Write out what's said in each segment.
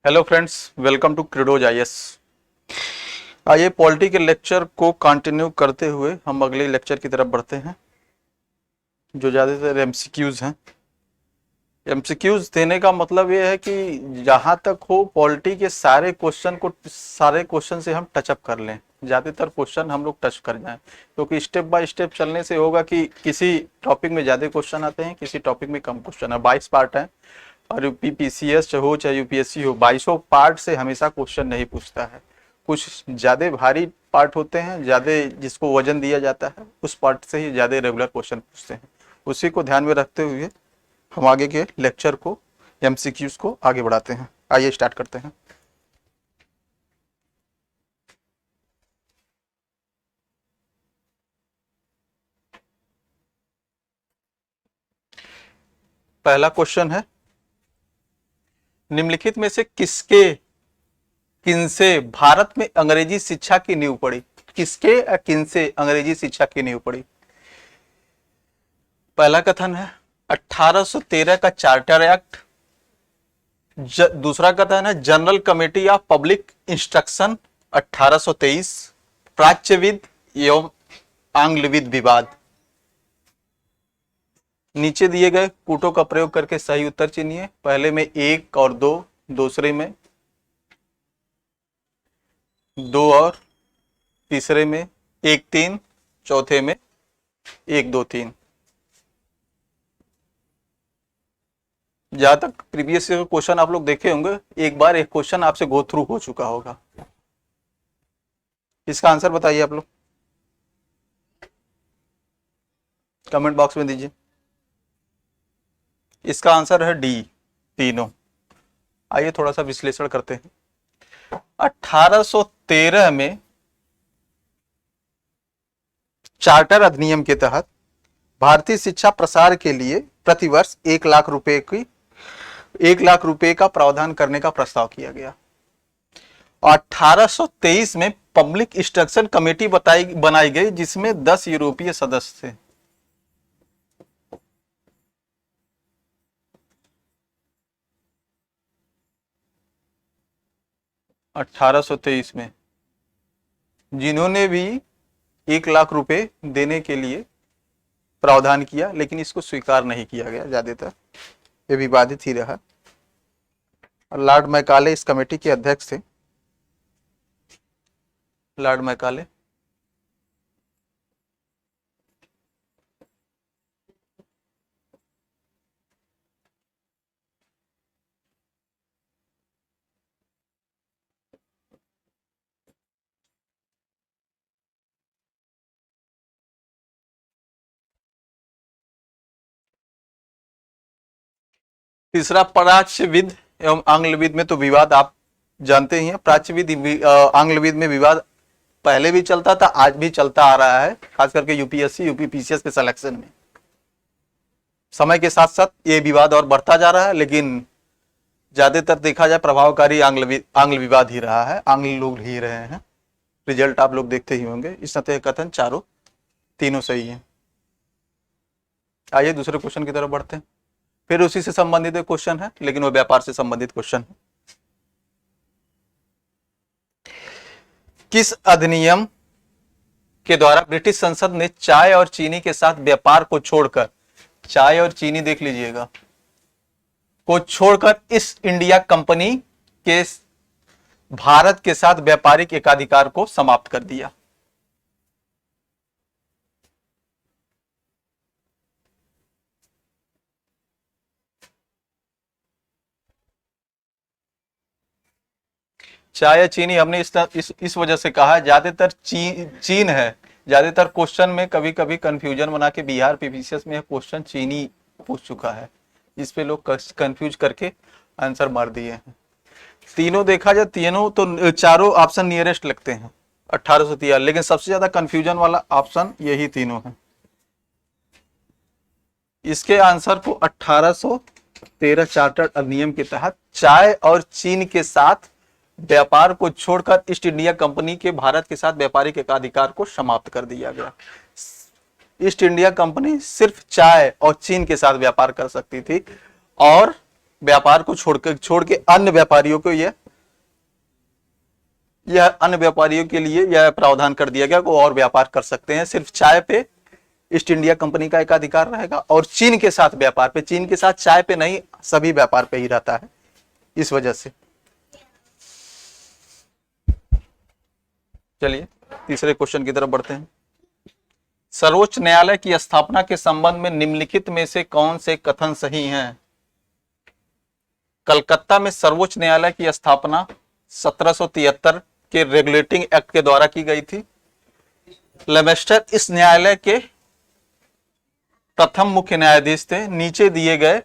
Hello friends, welcome to क्रीडोज IAS. आइए polity के लेक्चर को कंटिन्यू करते हुए हम अगले लेक्चर की तरफ बढ़ते हैं, जो ज़्यादातर एमसीक्यूज हैं। एमसीक्यूज देने का मतलब ये है कि जहाँ तक हो पॉलिटी के सारे क्वेश्चन से हम टचअप कर लें, ज़्यादातर क्वेश्चन हम लोग टच कर जाएं, क्योंकि स्टेप बाय स्टेप चलने से होगा कि किसी टॉपिक में ज़्यादा क्वेश्चन आते हैं, किसी टॉपिक में कम क्वेश्चन है। 22 पार्ट हैं और यूपीपीसीएस हो चाहे यूपीएससी हो, 22 पार्ट से हमेशा क्वेश्चन नहीं पूछता है। कुछ ज़्यादा भारी पार्ट होते हैं, ज़्यादा जिसको वजन दिया जाता है, उस पार्ट से ही ज़्यादा रेगुलर क्वेश्चन पूछते हैं। उसी को ध्यान में रखते हुए हम आगे के लेक्चर को, एमसीक्यूज को आगे बढ़ाते हैं। आइए स्टार्ट करते हैं। पहला क्वेश्चन है, निम्नलिखित में से किनसे भारत में अंग्रेजी शिक्षा की नींव पड़ी? किसके या किनसे अंग्रेजी शिक्षा की नींव पड़ी? पहला कथन है 1813 का चार्टर एक्ट। दूसरा कथन है general committee of public instruction 1823। प्राच्यविद एवं आंग्लविद विवाद। नीचे दिए गए कूटों का प्रयोग करके सही उत्तर चुनिए। पहले में 1 और 2, दूसरे में 2 और तीसरे में 1 3, चौथे में 1 2 3। जहां तक प्रीवियस क्वेश्चन आप लोग देखे होंगे, एक बार एक क्वेश्चन आपसे गो थ्रू हो चुका होगा। इसका आंसर बताइए आप लोग, कमेंट बॉक्स में दीजिए। इसका आंसर है डी, तीनों। आइए थोड़ा सा विश्लेषण करते हैं। 1813 में चार्टर अधिनियम के तहत भारतीय शिक्षा प्रसार के लिए प्रतिवर्ष 1 लाख रुपए का प्रावधान करने का प्रस्ताव किया गया। 1823 में पब्लिक इंस्ट्रक्शन कमेटी बनाई गई, जिसमें 10 यूरोपीय सदस्य थे। (1823) में जिन्होंने भी 1 लाख रुपए देने के लिए प्रावधान किया, लेकिन इसको स्वीकार नहीं किया गया। ज्यादातर ये विवादित ही रहा। लॉर्ड मैकाले इस कमेटी के अध्यक्ष थे। Lord Macaulay. तीसरा प्राच्यविद एवं आंग्लविद में तो विवाद आप जानते ही हैं। प्राच्यविद आंग्लविद में विवाद पहले भी चलता था, आज भी चलता आ रहा है, खास करके यूपीएससी यूपीपीसीएस के सिलेक्शन में। समय के साथ साथ ये विवाद और बढ़ता जा रहा है, लेकिन ज्यादातर देखा जाए प्रभावकारी आंग्ल विवाद ही रहा है, आंग्ल लोग ही रहे हैं। रिजल्ट आप लोग देखते ही होंगे। इस नाते कथन तीनों सही है। आइए दूसरे क्वेश्चन की तरफ बढ़ते हैं। फिर उसी से संबंधित क्वेश्चन है, लेकिन वो व्यापार से संबंधित क्वेश्चन है। किस अधिनियम के द्वारा ब्रिटिश संसद ने चाय और चीनी के साथ व्यापार को छोड़कर, चाय और चीनी देख लीजिएगा, को छोड़कर ईस्ट इंडिया कंपनी के भारत के साथ व्यापारिक एकाधिकार को समाप्त कर दिया? चाय या चीनी हमने इस वजह से कहा, ज्यादातर चीन है। ज्यादातर क्वेश्चन में कभी कभी कंफ्यूजन बना के बिहार पीपीसीएस में क्वेश्चन चीनी पूछ चुका है, इस पे लोग कंफ्यूज करके आंसर मार दिए हैं। तीनों देखा जाए, तीनों तो चारों ऑप्शन नियरेस्ट लगते हैं 1813, लेकिन सबसे ज्यादा कंफ्यूजन वाला ऑप्शन यही तीनों है। इसके आंसर को 1813 चार्टर अधिनियम के तहत चाय और चीन के साथ व्यापार को छोड़कर ईस्ट इंडिया कंपनी के भारत के साथ व्यापारिक एकाधिकार को समाप्त कर दिया गया। ईस्ट इंडिया कंपनी सिर्फ चाय और चीन के साथ व्यापार कर सकती थी, और व्यापार को छोड़ के अन्य व्यापारियों को यह अन्य व्यापारियों के लिए यह प्रावधान कर दिया गया कि वो और व्यापार कर सकते हैं। सिर्फ चाय पे ईस्ट इंडिया कंपनी का एक अधिकार रहेगा और चीन के साथ व्यापार पे, चीन के साथ चाय पे नहीं, सभी व्यापार पे ही रहता है इस वजह से। चलिए तीसरे क्वेश्चन की तरफ बढ़ते हैं। सर्वोच्च न्यायालय की स्थापना के संबंध में निम्नलिखित में से कौन से कथन सही हैं? कलकत्ता में सर्वोच्च न्यायालय की स्थापना 1773 के रेगुलेटिंग एक्ट के द्वारा की गई थी। लेमेस्टर इस न्यायालय के प्रथम मुख्य न्यायाधीश थे। नीचे दिए गए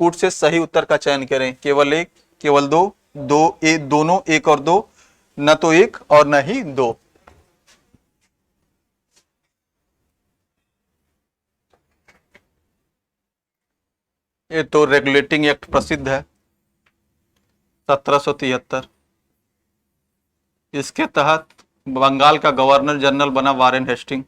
कूट से सही उत्तर का चयन करें। केवल एक, केवल दो, दोनों, एक और दो, न तो एक और न ही दो। ये तो रेगुलेटिंग एक्ट प्रसिद्ध है 1773। इसके तहत बंगाल का गवर्नर जनरल बना वारेन हेस्टिंग।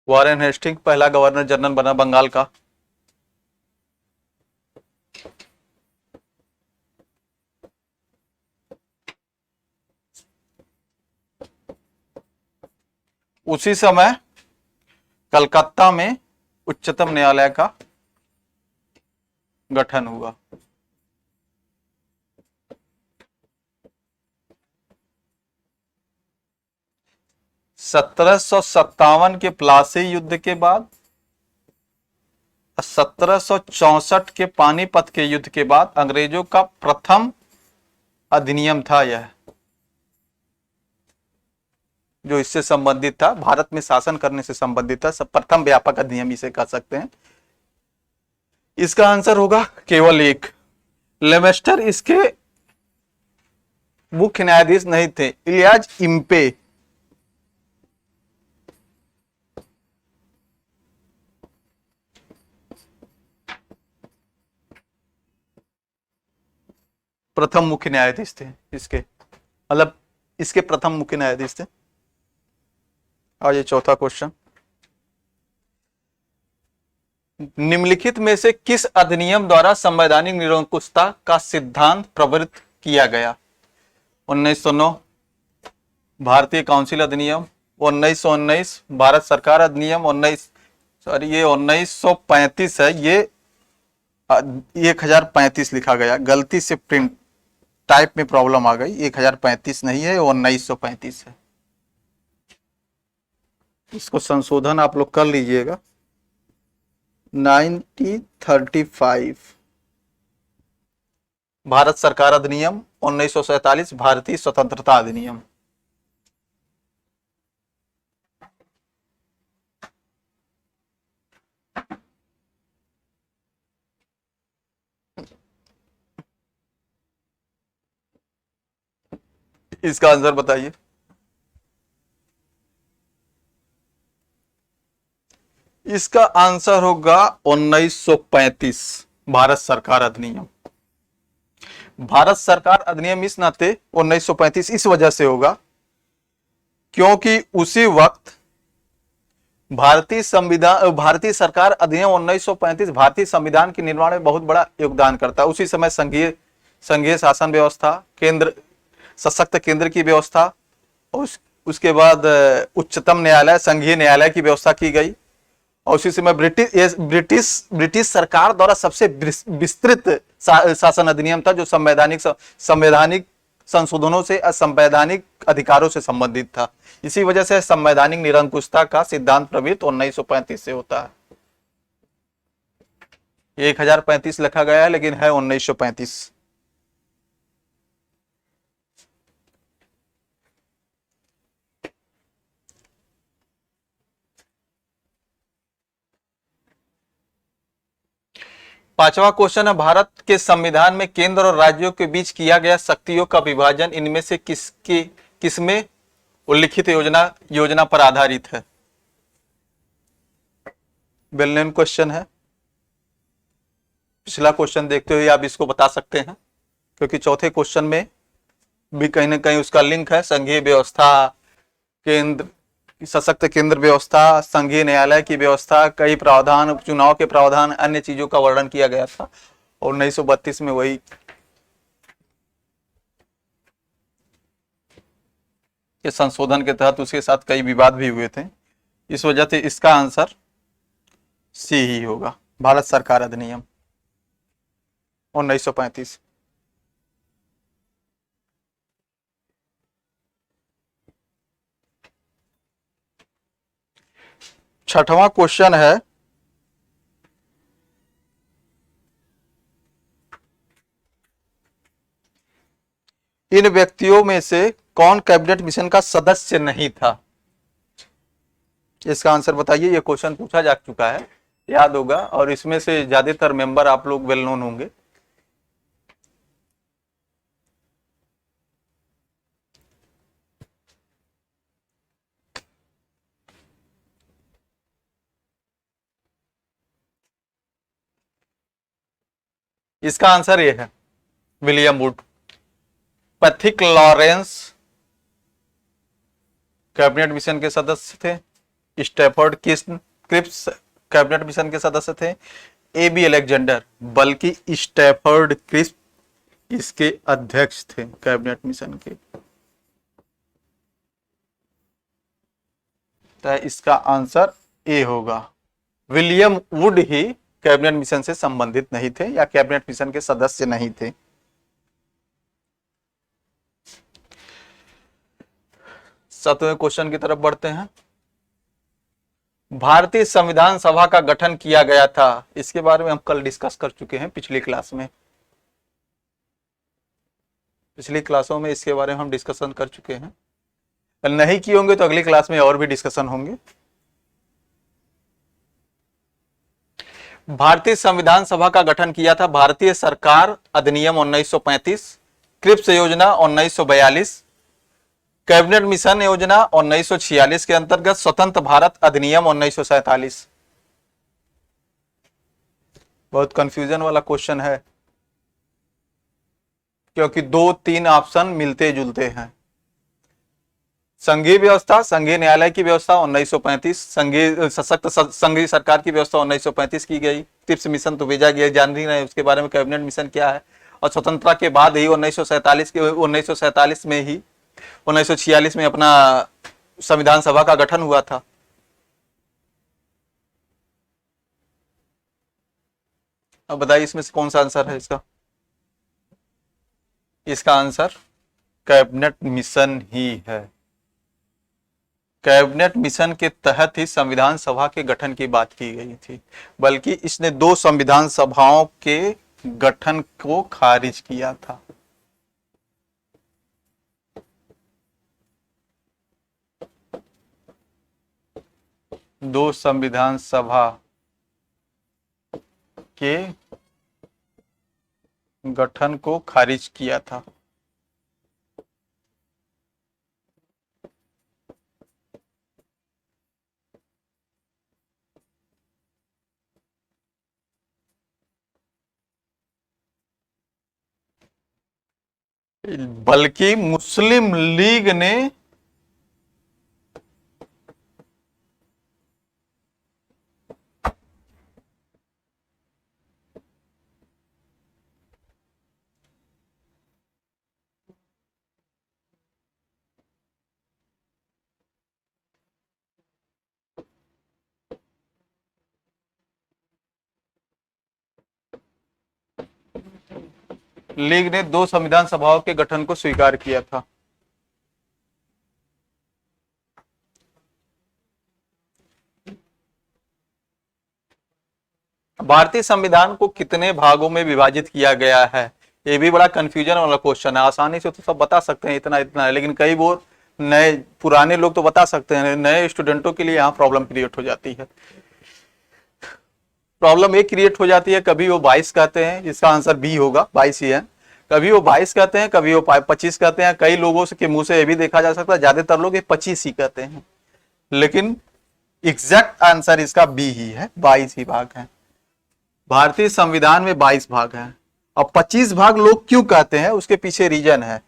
वारेन हेस्टिंग पहला गवर्नर जनरल बना बंगाल का। उसी समय कलकत्ता में उच्चतम न्यायालय का गठन हुआ। सत्तावन के प्लासी युद्ध के बाद, 1764 के पानीपत के युद्ध के बाद अंग्रेजों का प्रथम अधिनियम था यह, जो इससे संबंधित था, भारत में शासन करने से संबंधित था। सब प्रथम व्यापक अधिनियम इसे कह सकते हैं। इसका आंसर होगा केवल एक। लेमेस्टर इसके मुख्य न्यायाधीश नहीं थे। इलियास इम्पे प्रथम मुख्य न्यायाधीश थे इसके, मतलब इसके प्रथम मुख्य न्यायाधीश थे। और ये चौथा क्वेश्चन, निम्नलिखित में से किस अधिनियम द्वारा संवैधानिक निरंकुशता का सिद्धांत प्रवृत्त किया गया? 1909 भारतीय काउंसिल अधिनियम, 1919 भारत सरकार अधिनियम, 1935 है, ये 1035 लिखा गया, गलती से प्रिंट टाइप में प्रॉब्लम आ गई। 1035 नहीं है, 1935 है। इसको संशोधन आप लोग कर लीजिएगा। 1935 भारत सरकार अधिनियम, 1947 भारतीय स्वतंत्रता अधिनियम। इसका आंसर बताइए। इसका आंसर होगा 1935 भारत सरकार अधिनियम। भारत सरकार अधिनियम इस नाते 1935 इस वजह से होगा क्योंकि उसी वक्त भारतीय सरकार अधिनियम 1935 भारतीय संविधान के निर्माण में बहुत बड़ा योगदान करता है। उसी समय संघीय शासन व्यवस्था, केंद्र सशक्त केंद्र की व्यवस्था, उसके बाद उच्चतम न्यायालय, संघीय न्यायालय की व्यवस्था की गई। और उसी समय ब्रिटिश सरकार द्वारा सबसे विस्तृत शासन अधिनियम था, जो संवैधानिक संशोधनों से, असंवैधानिक अधिकारों से संबंधित था। इसी वजह से संवैधानिक निरंकुशता का सिद्धांत प्रवृत्त 1935 से होता है। 1035 लिखा गया है लेकिन है 1935। 5वां क्वेश्चन है, भारत के संविधान में केंद्र और राज्यों के बीच किया गया शक्तियों का विभाजन इनमें से किसमें उल्लिखित योजना पर आधारित है? वेल नोन क्वेश्चन है। पिछला क्वेश्चन देखते हुए आप इसको बता सकते हैं, क्योंकि चौथे क्वेश्चन में भी कहीं ना कहीं उसका लिंक है। संघीय व्यवस्था, केंद्र, सशक्त केंद्र व्यवस्था, संघीय न्यायालय की व्यवस्था, कई प्रावधान, उपचुनाव के प्रावधान, अन्य चीजों का वर्णन किया गया था। और 1932 में वही के संशोधन के तहत उसके साथ कई विवाद भी हुए थे। इस वजह से इसका आंसर सी ही होगा, भारत सरकार अधिनियम 1935। छठवां क्वेश्चन है, इन व्यक्तियों में से कौन कैबिनेट मिशन का सदस्य नहीं था? इसका आंसर बताइए। ये क्वेश्चन पूछा जा चुका है, याद होगा, और इसमें से ज्यादातर मेंबर आप लोग वेल नोन होंगे। इसका आंसर ये है, William would. Pethick Lawrence cabinet mission के सदस्य थे। स्टैफर्ड क्रिप्स कैबिनेट मिशन के सदस्य थे। एबी अलेक्जेंडर, बल्कि स्टैफर्ड क्रिप्स इसके अध्यक्ष थे कैबिनेट मिशन के। तो इसका आंसर ए होगा। William would he cabinet mission से संबंधित नहीं थे या कैबिनेट मिशन के सदस्य नहीं थे। सातवें क्वेश्चन की तरफ बढ़ते हैं। भारतीय संविधान सभा का गठन किया गया था, इसके बारे में हम कल डिस्कस कर चुके हैं पिछली क्लास में। पिछली क्लासों में इसके बारे में हम डिस्कशन कर चुके हैं। नहीं किए होंगे तो अगली क्लास में और भी डिस्कशन होंगे। भारतीय संविधान सभा का गठन किया था भारतीय सरकार अधिनियम 1935, क्रिप्स योजना 1942, कैबिनेट मिशन योजना 1946 के अंतर्गत स्वतंत्र भारत अधिनियम 1947। बहुत कंफ्यूजन वाला क्वेश्चन है, क्योंकि 2-3 ऑप्शन मिलते जुलते हैं। संघीय व्यवस्था, संघीय न्यायालय की व्यवस्था 1935, संघीय सशक्त संघीय सरकार की व्यवस्था 1935 की गई। क्रिप्स मिशन तो भेजा गया, जान ही नहीं उसके बारे में कैबिनेट मिशन क्या है। और स्वतंत्रता के बाद ही 1947 में ही 1946 में अपना संविधान सभा का गठन हुआ था। अब बताइए इसमें से कौन सा आंसर है इसका? इसका आंसर कैबिनेट मिशन ही है। कैबिनेट मिशन के तहत ही संविधान सभा के गठन की बात की गई थी, बल्कि इसने 2 संविधान सभाओं के गठन को खारिज किया था। दो संविधान सभा के गठन को खारिज किया था। बल्कि मुस्लिम लीग ने लीग ने 2 संविधान सभाओं के गठन को स्वीकार किया था। भारतीय संविधान को कितने भागों में विभाजित किया गया है? ये भी बड़ा कंफ्यूजन वाला क्वेश्चन है। आसानी से तो सब बता सकते हैं इतना इतना है, लेकिन कई वो नए पुराने लोग तो बता सकते हैं, नए स्टूडेंटों के लिए यहाँ प्रॉब्लम क्रिएट हो जाती है। प्रॉब्लम ये क्रिएट हो जाती है, कभी वो 22 कहते हैं, इसका आंसर बी होगा, 22 ही है। कभी वो 22 कहते हैं, कभी वो 25 कहते हैं। कई लोगों के मुंह से ये भी देखा जा सकता है, ज्यादातर लोग ये 25 ही कहते हैं, लेकिन एग्जैक्ट आंसर इसका बी ही है, 22 ही भाग है। भारतीय संविधान में 22 भाग है। अब 25 भाग लोग क्यों कहते हैं, उसके पीछे रीजन है।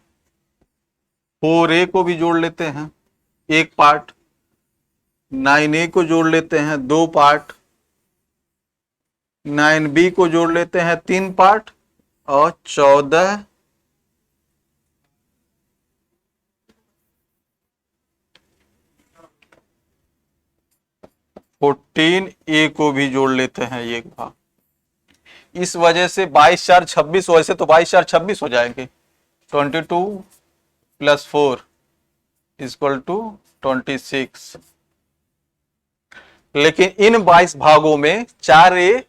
4A को भी जोड़ लेते हैं एक पार्ट, 9A को जोड़ लेते हैं 2 पार्ट, 9B को जोड़ लेते हैं 3 पार्ट, और 14 14A को भी जोड़ लेते हैं एक भाग। इस वजह से 22 4 26, वैसे तो 22 4 26 हो जाएंगे। 22 + 4 = 26। लेकिन इन 22 भागों में 4A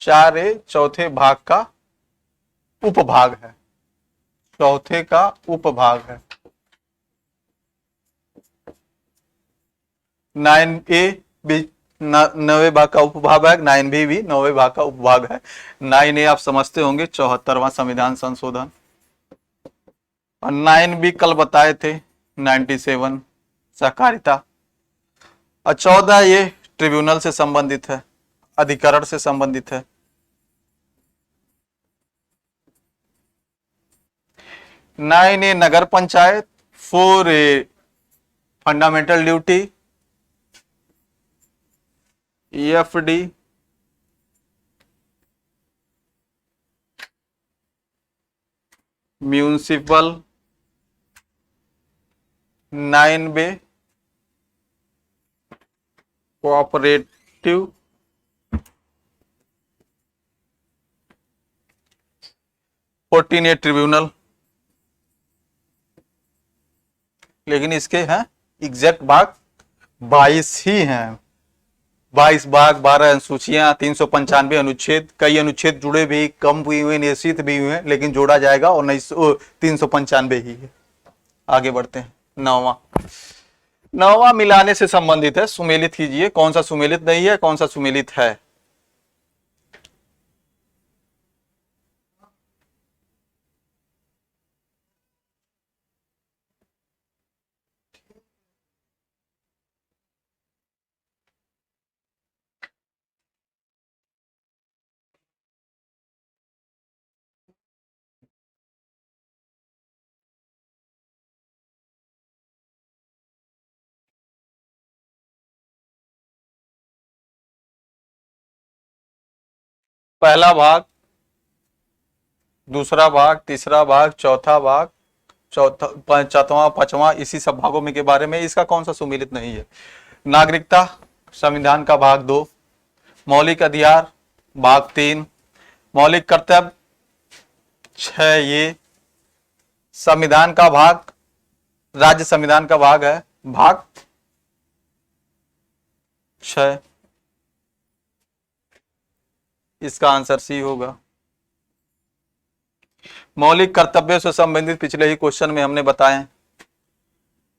चौथे भाग का उपभाग है, चौथे का उपभाग है। 9A भी 9वें भाग का उपभाग है, 9B भी 9वें भाग का उपभाग है। 9A आप समझते होंगे 74वां संविधान संशोधन, और 9B कल बताए थे 97 सहकारिता, और 14 ये ट्रिब्यूनल से संबंधित है, अधिकरण से संबंधित है। 9A nagar panchayat, 4A fundamental duty, EFD, municipal, 9B cooperative, 14A tribunal. लेकिन इसके हैं एग्जैक्ट भाग 22 ही हैं। 22 भाग, 12 अनुसूचियां, 395 अनुच्छेद, कई अनुच्छेद जुड़े भी, कम भी हुए, निश्चित भी हुए, लेकिन जोड़ा जाएगा और 395 ही है। आगे बढ़ते हैं। नौवां मिलाने से संबंधित है, सुमेलित कीजिए, कौन सा सुमेलित नहीं है, कौन सा सुमेलित है। पहला भाग, दूसरा भाग, तीसरा भाग, चौथा भाग, चौथावां, पांचवां, इसी सब भागों में के बारे में इसका कौन सा सुमेलित नहीं है। नागरिकता संविधान का भाग 2, मौलिक अधिकार भाग 3, मौलिक कर्तव्य 6, ये संविधान का भाग, राज्य संविधान का भाग है, भाग 6। इसका आंसर सी होगा। मौलिक कर्तव्यों से संबंधित पिछले ही क्वेश्चन में हमने बताए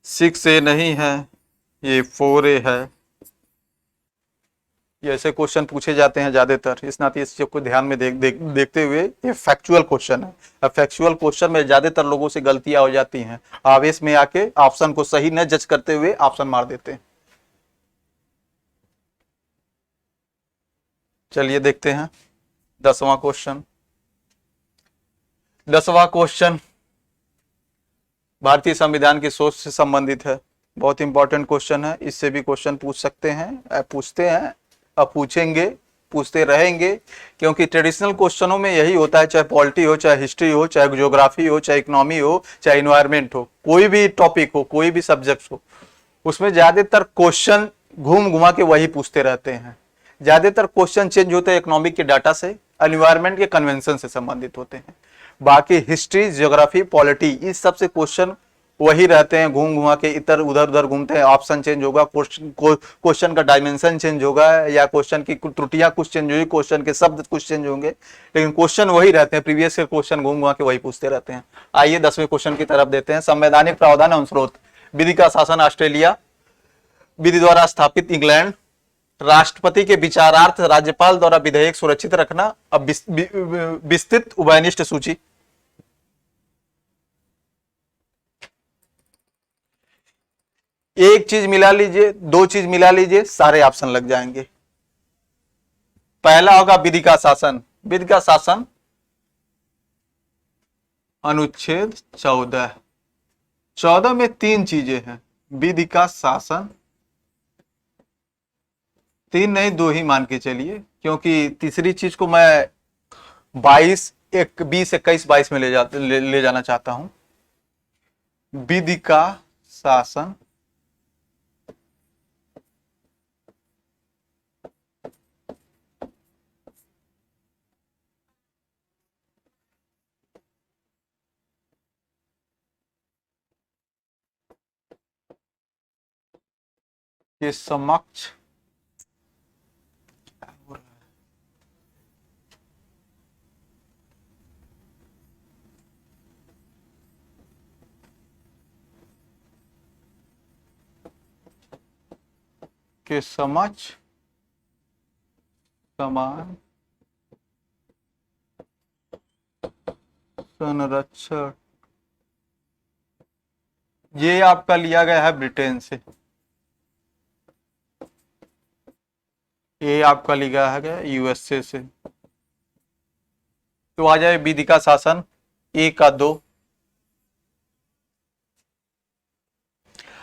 6A नहीं है, ये 4A है। ये ऐसे क्वेश्चन पूछे जाते हैं ज्यादातर, इस नाते इस चीज को ध्यान में देखते हुए ये फैक्चुअल क्वेश्चन है। अब फैक्चुअल क्वेश्चन में ज्यादातर लोगों से गलतियां हो जाती हैं, आवेश में आके ऑप्शन को सही न जज करते हुए ऑप्शन मार देते हैं। चलिए देखते हैं 10वां क्वेश्चन। 10वां क्वेश्चन भारतीय संविधान की सोच से संबंधित है, बहुत इंपॉर्टेंट क्वेश्चन है। इससे भी क्वेश्चन पूछ सकते हैं, पूछते हैं, अब पूछेंगे, पूछते रहेंगे, क्योंकि ट्रेडिशनल क्वेश्चनों में यही होता है, चाहे पॉलिटी हो, चाहे हिस्ट्री हो, चाहे ज्योग्राफी हो, चाहे इकोनॉमी हो, चाहे इन्वायरमेंट हो, कोई भी टॉपिक हो, कोई भी सब्जेक्ट हो, उसमें ज्यादातर क्वेश्चन घूम घुमा के वही पूछते रहते हैं। ज्यादातर क्वेश्चन चेंज होते हैं इकोनॉमिक के डाटा से, एनवायरमेंट के कन्वेंशन से संबंधित होते हैं। बाकी हिस्ट्री, ज्योग्राफी, पॉलिटी, इस सब से क्वेश्चन वही रहते हैं, घूम घुमा के इधर उधर घूमते हैं। ऑप्शन चेंज होगा, क्वेश्चन का डायमेंशन चेंज होगा, या क्वेश्चन की त्रुटियां कुछ चेंज होगी, क्वेश्चन के शब्द कुछ चेंज होंगे, लेकिन क्वेश्चन वही रहते हैं। प्रीवियस के क्वेश्चन घूम घुमा के वही पूछते रहते हैं। आइए 10वें क्वेश्चन की तरफ देते हैं। संवैधानिक प्रावधान एवं स्रोत, विधि का शासन ऑस्ट्रेलिया, विधि द्वारा स्थापित इंग्लैंड, राष्ट्रपति के विचारार्थ राज्यपाल द्वारा विधेयक सुरक्षित रखना। अब विस्तृत उभयनिष्ठ सूची। एक चीज मिला लीजिए, दो चीज मिला लीजिए, सारे ऑप्शन लग जाएंगे। पहला होगा विधि का शासन। विधि का शासन अनुच्छेद 14। 14 में तीन चीजें हैं। विधि का शासन, तीन नहीं दो ही मान के चलिए, क्योंकि तीसरी चीज को मैं 22 20 21 22 में ले जाना चाहता हूं। विधि का शासन के समक्ष के समक्ष समान संरक्षण, ये आपका लिया गया है ब्रिटेन से। ये आपका लिया गया यूएसए से। तो आ जाए विधि का शासन 1 का 2।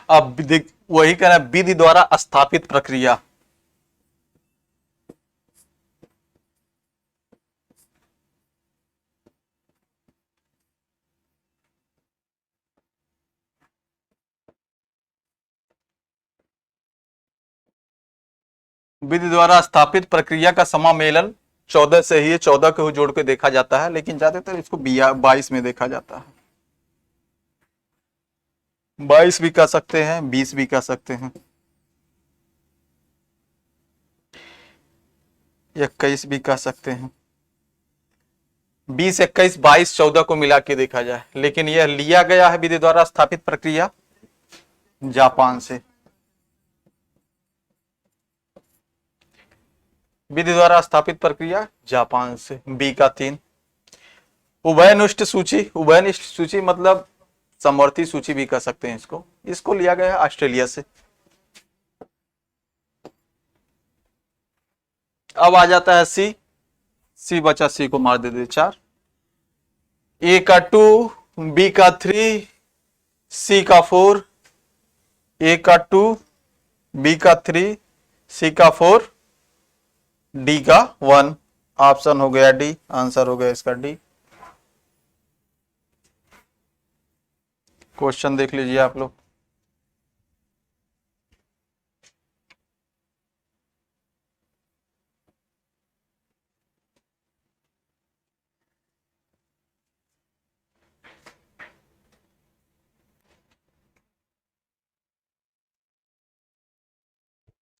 अब वही कहना विधि द्वारा स्थापित प्रक्रिया। विधि द्वारा स्थापित प्रक्रिया का समामेलन 14 से ही है। 14 को जोड़ के देखा जाता है, लेकिन ज्यादातर इसको 22 में देखा जाता है। 22 भी कह सकते हैं, 20 भी कह सकते हैं, 21 भी कह सकते हैं। 20 21 22 14 को मिला के देखा जाए, लेकिन यह लिया गया है विधि द्वारा स्थापित प्रक्रिया जापान से। विधि द्वारा स्थापित प्रक्रिया जापान से। बी का 3। उभयनिष्ठ सूची। उभयनिष्ठ सूची मतलब समवर्ती सूची भी कह सकते हैं इसको। इसको लिया गया है ऑस्ट्रेलिया से। अब आ जाता है सी। सी बचा, सी को मार दे 4। ए का 2, बी का 3, सी का 4। ए का 2, बी का 3, सी का 4, डी का 1। ऑप्शन हो गया डी, आंसर हो गया इसका डी। क्वेश्चन देख लीजिए आप लोग।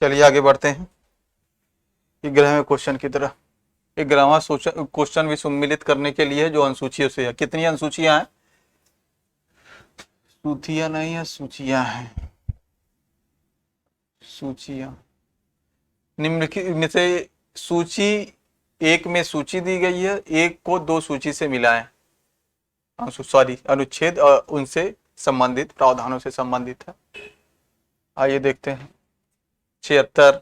चलिए आगे बढ़ते हैं 11वें क्वेश्चन की तरह। 11वां क्वेश्चन भी सम्मिलित करने के लिए जो अनुसूचियों से है। कितनी अनुसूचियां हैं? सूचियां नहीं है, सूचियां हैं। सूचियां निम्नलिखित में से सूची एक में सूची दी गई है, एक को दो सूची से मिलाएं। सॉरी, अनुच्छेद और उनसे संबंधित प्रावधानों से संबंधित है। आइए देखते हैं। 76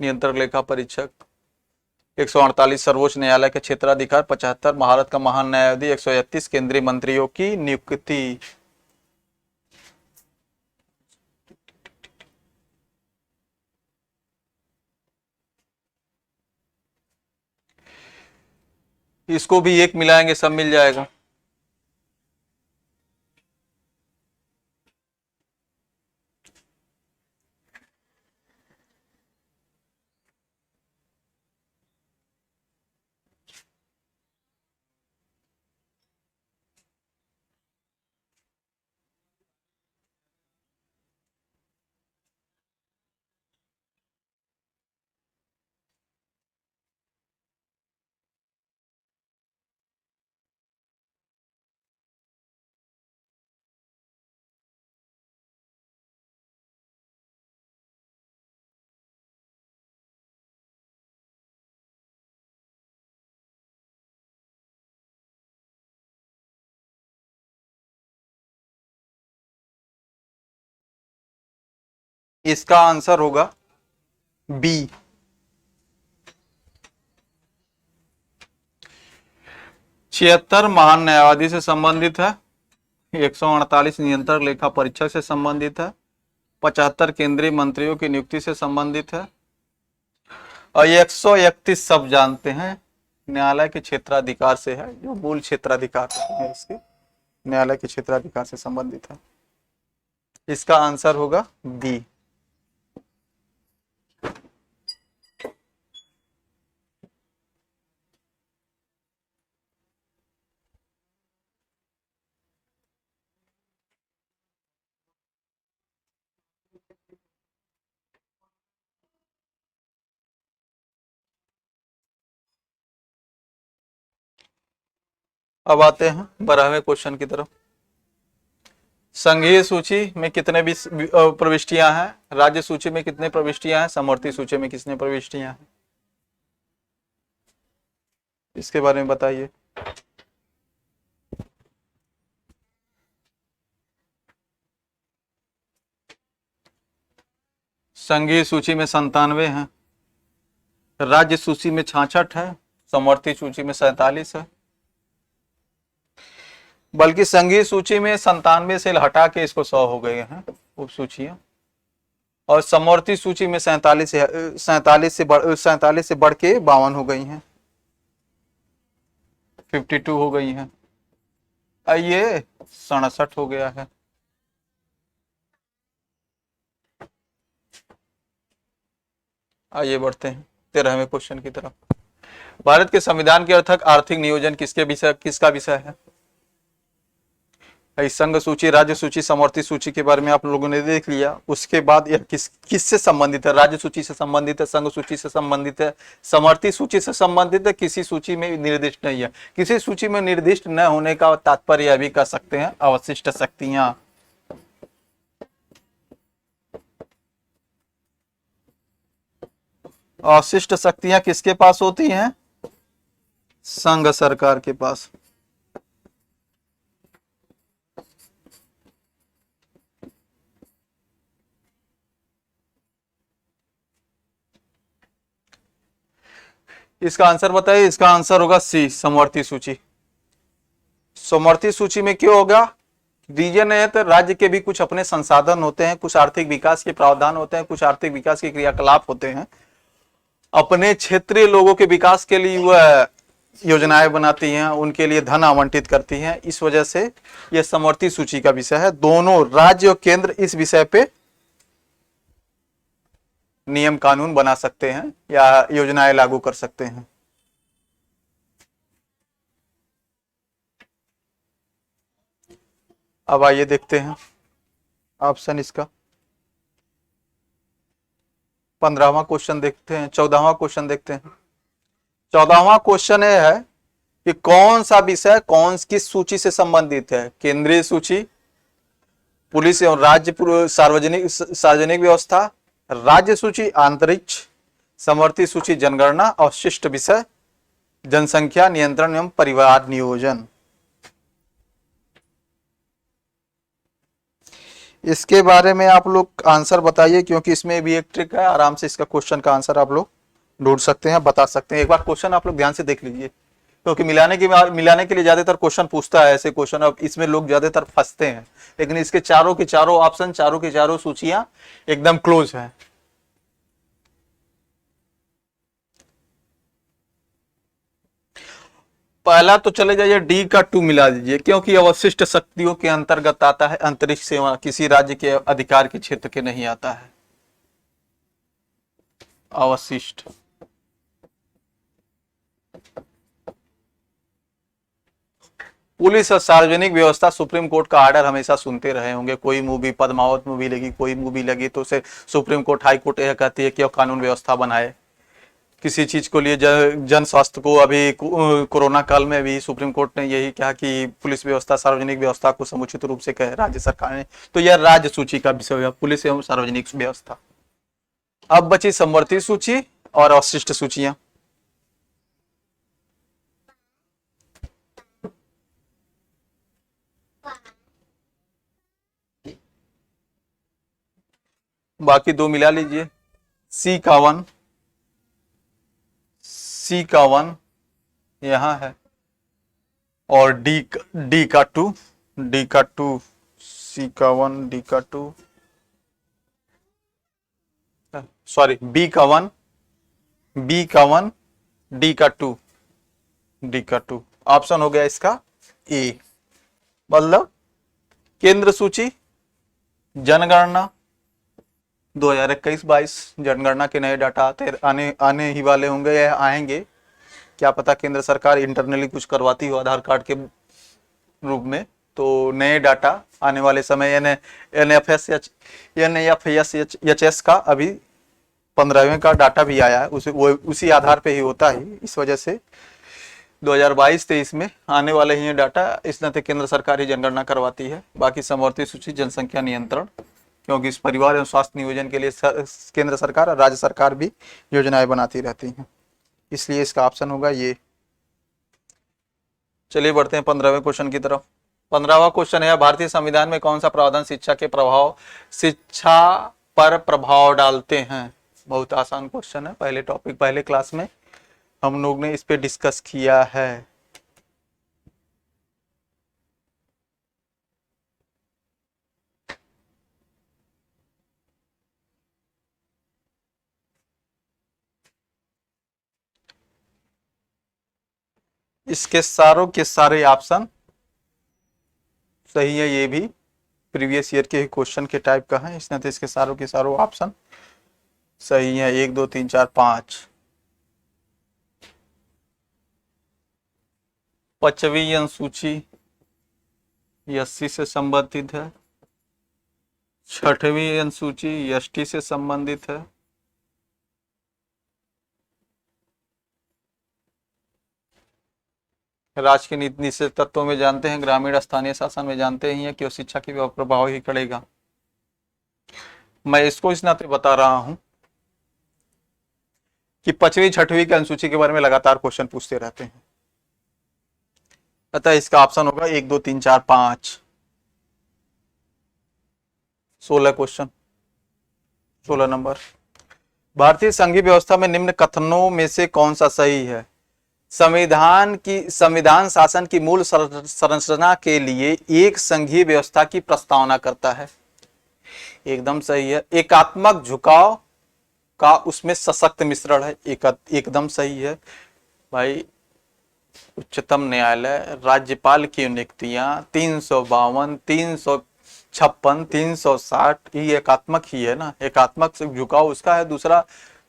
नियंत्रक लेखा परीक्षक, 148 सर्वोच्च न्यायालय के क्षेत्राधिकार, 75 भारत का महान न्यायाधीश, 131 केंद्रीय मंत्रियों की नियुक्ति। इसको भी एक मिलाएंगे, सब मिल जाएगा। इसका आंसर होगा बी। 76 महान न्यायाधीश से संबंधित है, 148 नियंत्रक लेखा परीक्षक से संबंधित है, 75 केंद्रीय मंत्रियों की नियुक्ति से संबंधित है, और 131 सब जानते हैं न्यायालय के क्षेत्राधिकार से है, जो मूल क्षेत्राधिकार है इसके, न्यायालय के क्षेत्राधिकार से संबंधित है। इसका आंसर होगा बी। अब आते हैं 12वें क्वेश्चन की तरफ। संघीय सूची में कितने प्रविष्टियां हैं, राज्य सूची में कितने प्रविष्टियां हैं, समवर्ती सूची में कितने प्रविष्टियां हैं, इसके बारे में बताइए। संघीय सूची में 97 है, राज्य सूची में 66 है, समवर्ती सूची में 47 है। बल्कि संघीय सूची में 97 से हटा के इसको 100 हो गए हैं उप सूचियां, और समवर्ती सूची में 47 से बढ़ के 52 हो गई हैं, 52 हो गई हैं। ये 67 हो गया है। आइए बढ़ते हैं 13वें क्वेश्चन की तरफ। भारत के संविधान के अर्थक आर्थिक नियोजन किसका विषय है। संघ सूची, राज्य सूची, समवर्ती सूची के बारे में आप लोगों ने देख लिया। उसके बाद यह किससे संबंधित है, राज्य सूची से संबंधित है, संघ सूची से संबंधित है, समवर्ती सूची से संबंधित है, किसी सूची में निर्दिष्ट नहीं है। किसी सूची में निर्दिष्ट न होने का तात्पर्य यह भी कह सकते हैं अवशिष्ट शक्तियां। अवशिष्ट शक्तियां किसके पास होती हैं, संघ सरकार के पास। इसका आंसर बताइए। इसका आंसर होगा सी, समवर्ती सूची। समवर्ती सूची में क्यों होगा, रीजन है तो राज्य के भी कुछ अपने संसाधन होते हैं, कुछ आर्थिक विकास के प्रावधान होते हैं, कुछ आर्थिक विकास के क्रियाकलाप होते हैं, अपने क्षेत्रीय लोगों के विकास के लिए वह योजनाएं बनाती हैं, उनके लिए धन आवंटित करती हैं। इस वजह से यह समवर्ती सूची का विषय है। दोनों राज्य और केंद्र इस विषय पे नियम कानून बना सकते हैं या योजनाएं लागू कर सकते हैं। अब आइए देखते हैं ऑप्शन इसका। 15वां क्वेश्चन देखते हैं, 14वां क्वेश्चन देखते हैं। 14वां क्वेश्चन यह है कि कौन सा विषय किस सूची से संबंधित है, केंद्रीय सूची, पुलिस एवं राज्य सार्वजनिक व्यवस्था, राज्य सूची अंतरिक्ष, समवर्ती सूची जनगणना, और शिष्ट विषय जनसंख्या नियंत्रण एवं परिवार नियोजन। इसके बारे में आप लोग आंसर बताइए, क्योंकि इसमें भी एक ट्रिक है, आराम से इसका क्वेश्चन का आंसर आप लोग ढूंढ सकते हैं, बता सकते हैं। एक बार क्वेश्चन आप लोग ध्यान से देख लीजिए, क्योंकि मिलाने के लिए ज्यादातर क्वेश्चन पूछता है ऐसे क्वेश्चन, अब इसमें लोग ज्यादातर फंसते हैं। लेकिन इसके चारों के चारों ऑप्शन, चारों की चारों सूचियां एकदम क्लोज है। पहला तो चले जाइए, डी का 2 मिला दीजिए, क्योंकि अवशिष्ट शक्तियों के अंतर्गत आता है, अंतरिक्ष सेवा किसी राज्य के अधिकार के क्षेत्र के नहीं आता है। अवशिष्ट पुलिस और सार्वजनिक व्यवस्था, सुप्रीम कोर्ट का ऑर्डर हमेशा सुनते रहे होंगे। कोई मूवी, पद्मावत मूवी लगी, कोई मूवी लगी तो उसे सुप्रीम कोर्ट, हाई कोर्ट यह कहती है कि कानून व्यवस्था बनाए किसी चीज को लिए। जन स्वास्थ्य को अभी कोरोना काल में भी सुप्रीम कोर्ट ने यही कहा कि पुलिस व्यवस्था, सार्वजनिक व्यवस्था को समुचित रूप से कहे राज्य सरकार ने। तो यह राज्य सूची का विषय है, पुलिस एवं सार्वजनिक व्यवस्था। अब बची समवर्ती सूची और अवशिष्ट सूचियां। बाकी दो मिला लीजिए, सी का 1, सी का 1 यहाँ है, और डी का 2, डी का 2, सी का 1, डी का 2, सॉरी बी का 1, बी का 1, डी का 2, डी का 2, ऑप्शन हो गया इसका ए। मतलब केंद्र सूची जनगणना 2021-22 जनगणना के नए डाटा आने ही वाले होंगे या आएंगे, क्या पता केंद्र सरकार इंटरनली कुछ करवाती हो आधार कार्ड के रूप में। तो नए डाटा आने वाले समय NFSHS का अभी 15वें का डाटा भी आया है, उसी आधार पे ही होता है। इस वजह से 2022-23 में आने वाले ही डाटा, इस नाते केंद्र सरकार ही जनगणना करवाती है। बाकी समवर्ती सूची जनसंख्या नियंत्रण, क्योंकि इस परिवार एवं स्वास्थ्य नियोजन के लिए केंद्र सरकार और राज्य सरकार भी योजनाएं बनाती रहती हैं, इसलिए इसका ऑप्शन होगा ये। चलिए बढ़ते हैं 15वें क्वेश्चन की तरफ। 15वां क्वेश्चन है, भारतीय संविधान में कौन सा प्रावधान शिक्षा पर प्रभाव डालते हैं। बहुत आसान क्वेश्चन है, पहले क्लास में हम लोग ने इस पे डिस्कस किया है। इसके सारों के सारे ऑप्शन सही है, ये भी प्रीवियस ईयर के क्वेश्चन के टाइप का है, इसने तो इसके सारों के सारों ऑप्शन सही है। 1 2 3 4 5। 5वीं अनुसूची एससी से संबंधित है, 6वीं अनुसूची एसटी से संबंधित है, राज्य के नीति निषेध तत्वों में जानते हैं, ग्रामीण स्थानीय शासन में जानते ही हैं कि वो शिक्षा की प्रभाव ही करेगा। मैं इसको इस नाते बता रहा हूं कि 5वीं 6वीं की अनुसूची के बारे में लगातार क्वेश्चन पूछते रहते हैं, अतः इसका ऑप्शन होगा 1 2 3 4 5। 16 क्वेश्चन, 16 नंबर। भारतीय संघीय व्यवस्था में निम्न कथनों में से कौन सा सही है। संविधान शासन की मूल संरचना के लिए एक संघीय व्यवस्था की प्रस्तावना करता है, एकदम सही है। एकात्मक झुकाव का उसमें सशक्त मिश्रण है, एकदम सही है भाई। उच्चतम न्यायालय, राज्यपाल की नियुक्तियां 352, 356, 360 ये एकात्मक ही है ना, एकात्मक झुकाव उसका है।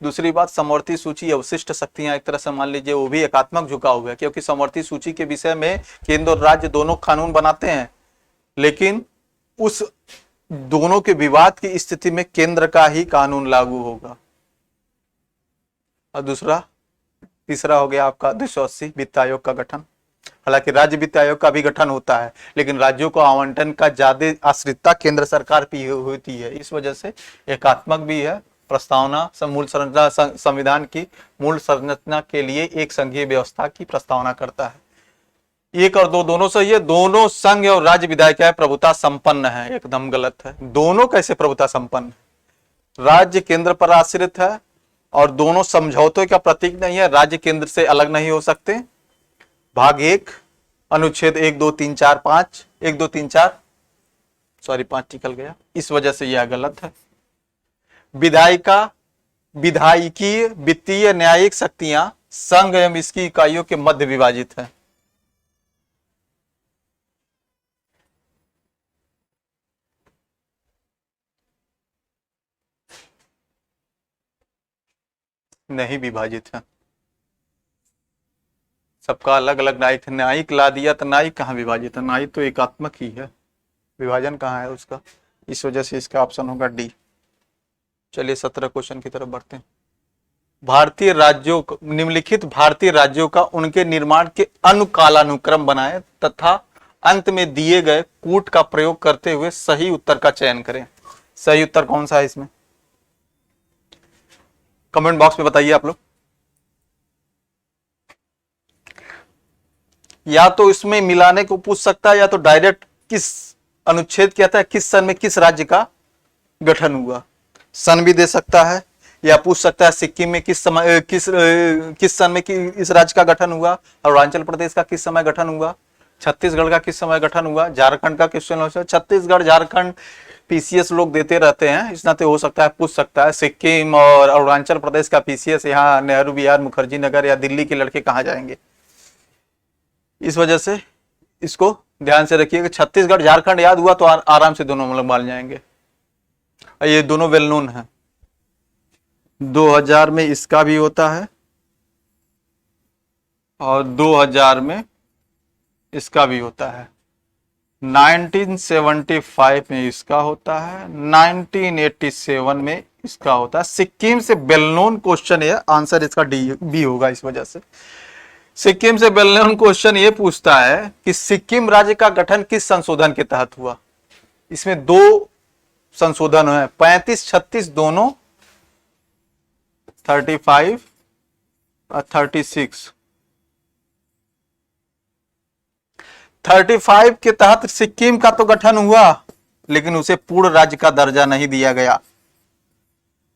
दूसरी बात, समवर्ती सूची अवशिष्ट शक्तियां एक तरह से मान लीजिए वो भी एकात्मक झुकाव है, क्योंकि समवर्ती सूची के विषय में केंद्र और राज्य दोनों कानून बनाते हैं, लेकिन उस दोनों के विवाद की स्थिति में केंद्र का ही कानून लागू होगा। और तीसरा हो गया आपका 280 वित्त आयोग का गठन। हालांकि राज्य वित्त आयोग का भी गठन होता है, लेकिन राज्यों को आवंटन का ज्यादा आश्रितता केंद्र सरकार की होती है, इस वजह से एकात्मक भी है। प्रस्तावना मूल संरचना, संविधान की मूल संरचना के लिए एक संघीय व्यवस्था की प्रस्तावना करता है। 1 और 2 दोनों सही है। दोनों संघ और राज्य विधायिकाएं प्रभुता संपन्न है, एकदम गलत है। दोनों कैसे प्रभुता संपन्न है? राज्य केंद्र पर आश्रित है और दोनों समझौते का प्रतीक नहीं है, राज्य केंद्र से अलग नहीं हो सकते। भाग 1 अनुच्छेद 1 2 3 4 5, 1 2 3 4 सॉरी 5 निकल गया, इस वजह से यह गलत है। विधायिकी वित्तीय न्यायिक शक्तियां संघ एवं इसकी इकाइयों के मध्य विभाजित है। नहीं विभाजित है, सबका अलग अलग न्यायिक ला दिया, तो न्यायिक कहाँ विभाजित है? न्यायिक तो एकात्मक ही है, विभाजन कहाँ है उसका? इस वजह से इसका ऑप्शन होगा डी। चलिए 17 क्वेश्चन की तरफ बढ़ते हैं। निम्नलिखित भारतीय राज्यों का उनके निर्माण के अनुकालानुक्रम बनाएं तथा अंत में दिए गए कूट का प्रयोग करते हुए सही उत्तर का चयन करें। सही उत्तर कौन सा है इसमें? कमेंट बॉक्स में बताइए आप लोग। या तो इसमें मिलाने को पूछ सकता है, या तो डायरेक्ट किस अनुच्छेद कहता है किस सन में किस राज्य का गठन हुआ। सन भी दे सकता है, या पूछ सकता है सिक्किम में किस समय किस सन में इस राज्य का गठन हुआ, अरुणाचल प्रदेश का किस समय गठन हुआ, छत्तीसगढ़ का किस समय गठन हुआ, झारखंड का क्वेश्चन हो सकता है। छत्तीसगढ़ झारखंड पीसीएस लोग देते रहते हैं, इस नाते हो सकता है पूछ सकता है। सिक्किम और अरुणाचल प्रदेश का पीसीएस यहाँ नेहरू विहार, मुखर्जी नगर या दिल्ली के लड़के कहाँ जाएंगे, इस वजह से इसको ध्यान से रखिएगा। छत्तीसगढ़ झारखंड याद हुआ तो आराम से दोनों मतलब मान जाएंगे, ये दोनों वेल नोन है। 2000 में इसका भी होता है और 2000 में इसका भी होता है। 1975 में इसका होता है, 1987 में इसका होता है। सिक्किम से वेल नोन क्वेश्चन है, आंसर इसका डी बी होगा। इस वजह से सिक्किम से वेल नोन क्वेश्चन ये पूछता है कि सिक्किम राज्य का गठन किस संशोधन के तहत हुआ। इसमें दो संशोधन है, 35-36 दोनों, 35 और 36। 35 के तहत सिक्किम का तो गठन हुआ, लेकिन उसे पूर्ण राज्य का दर्जा नहीं दिया गया।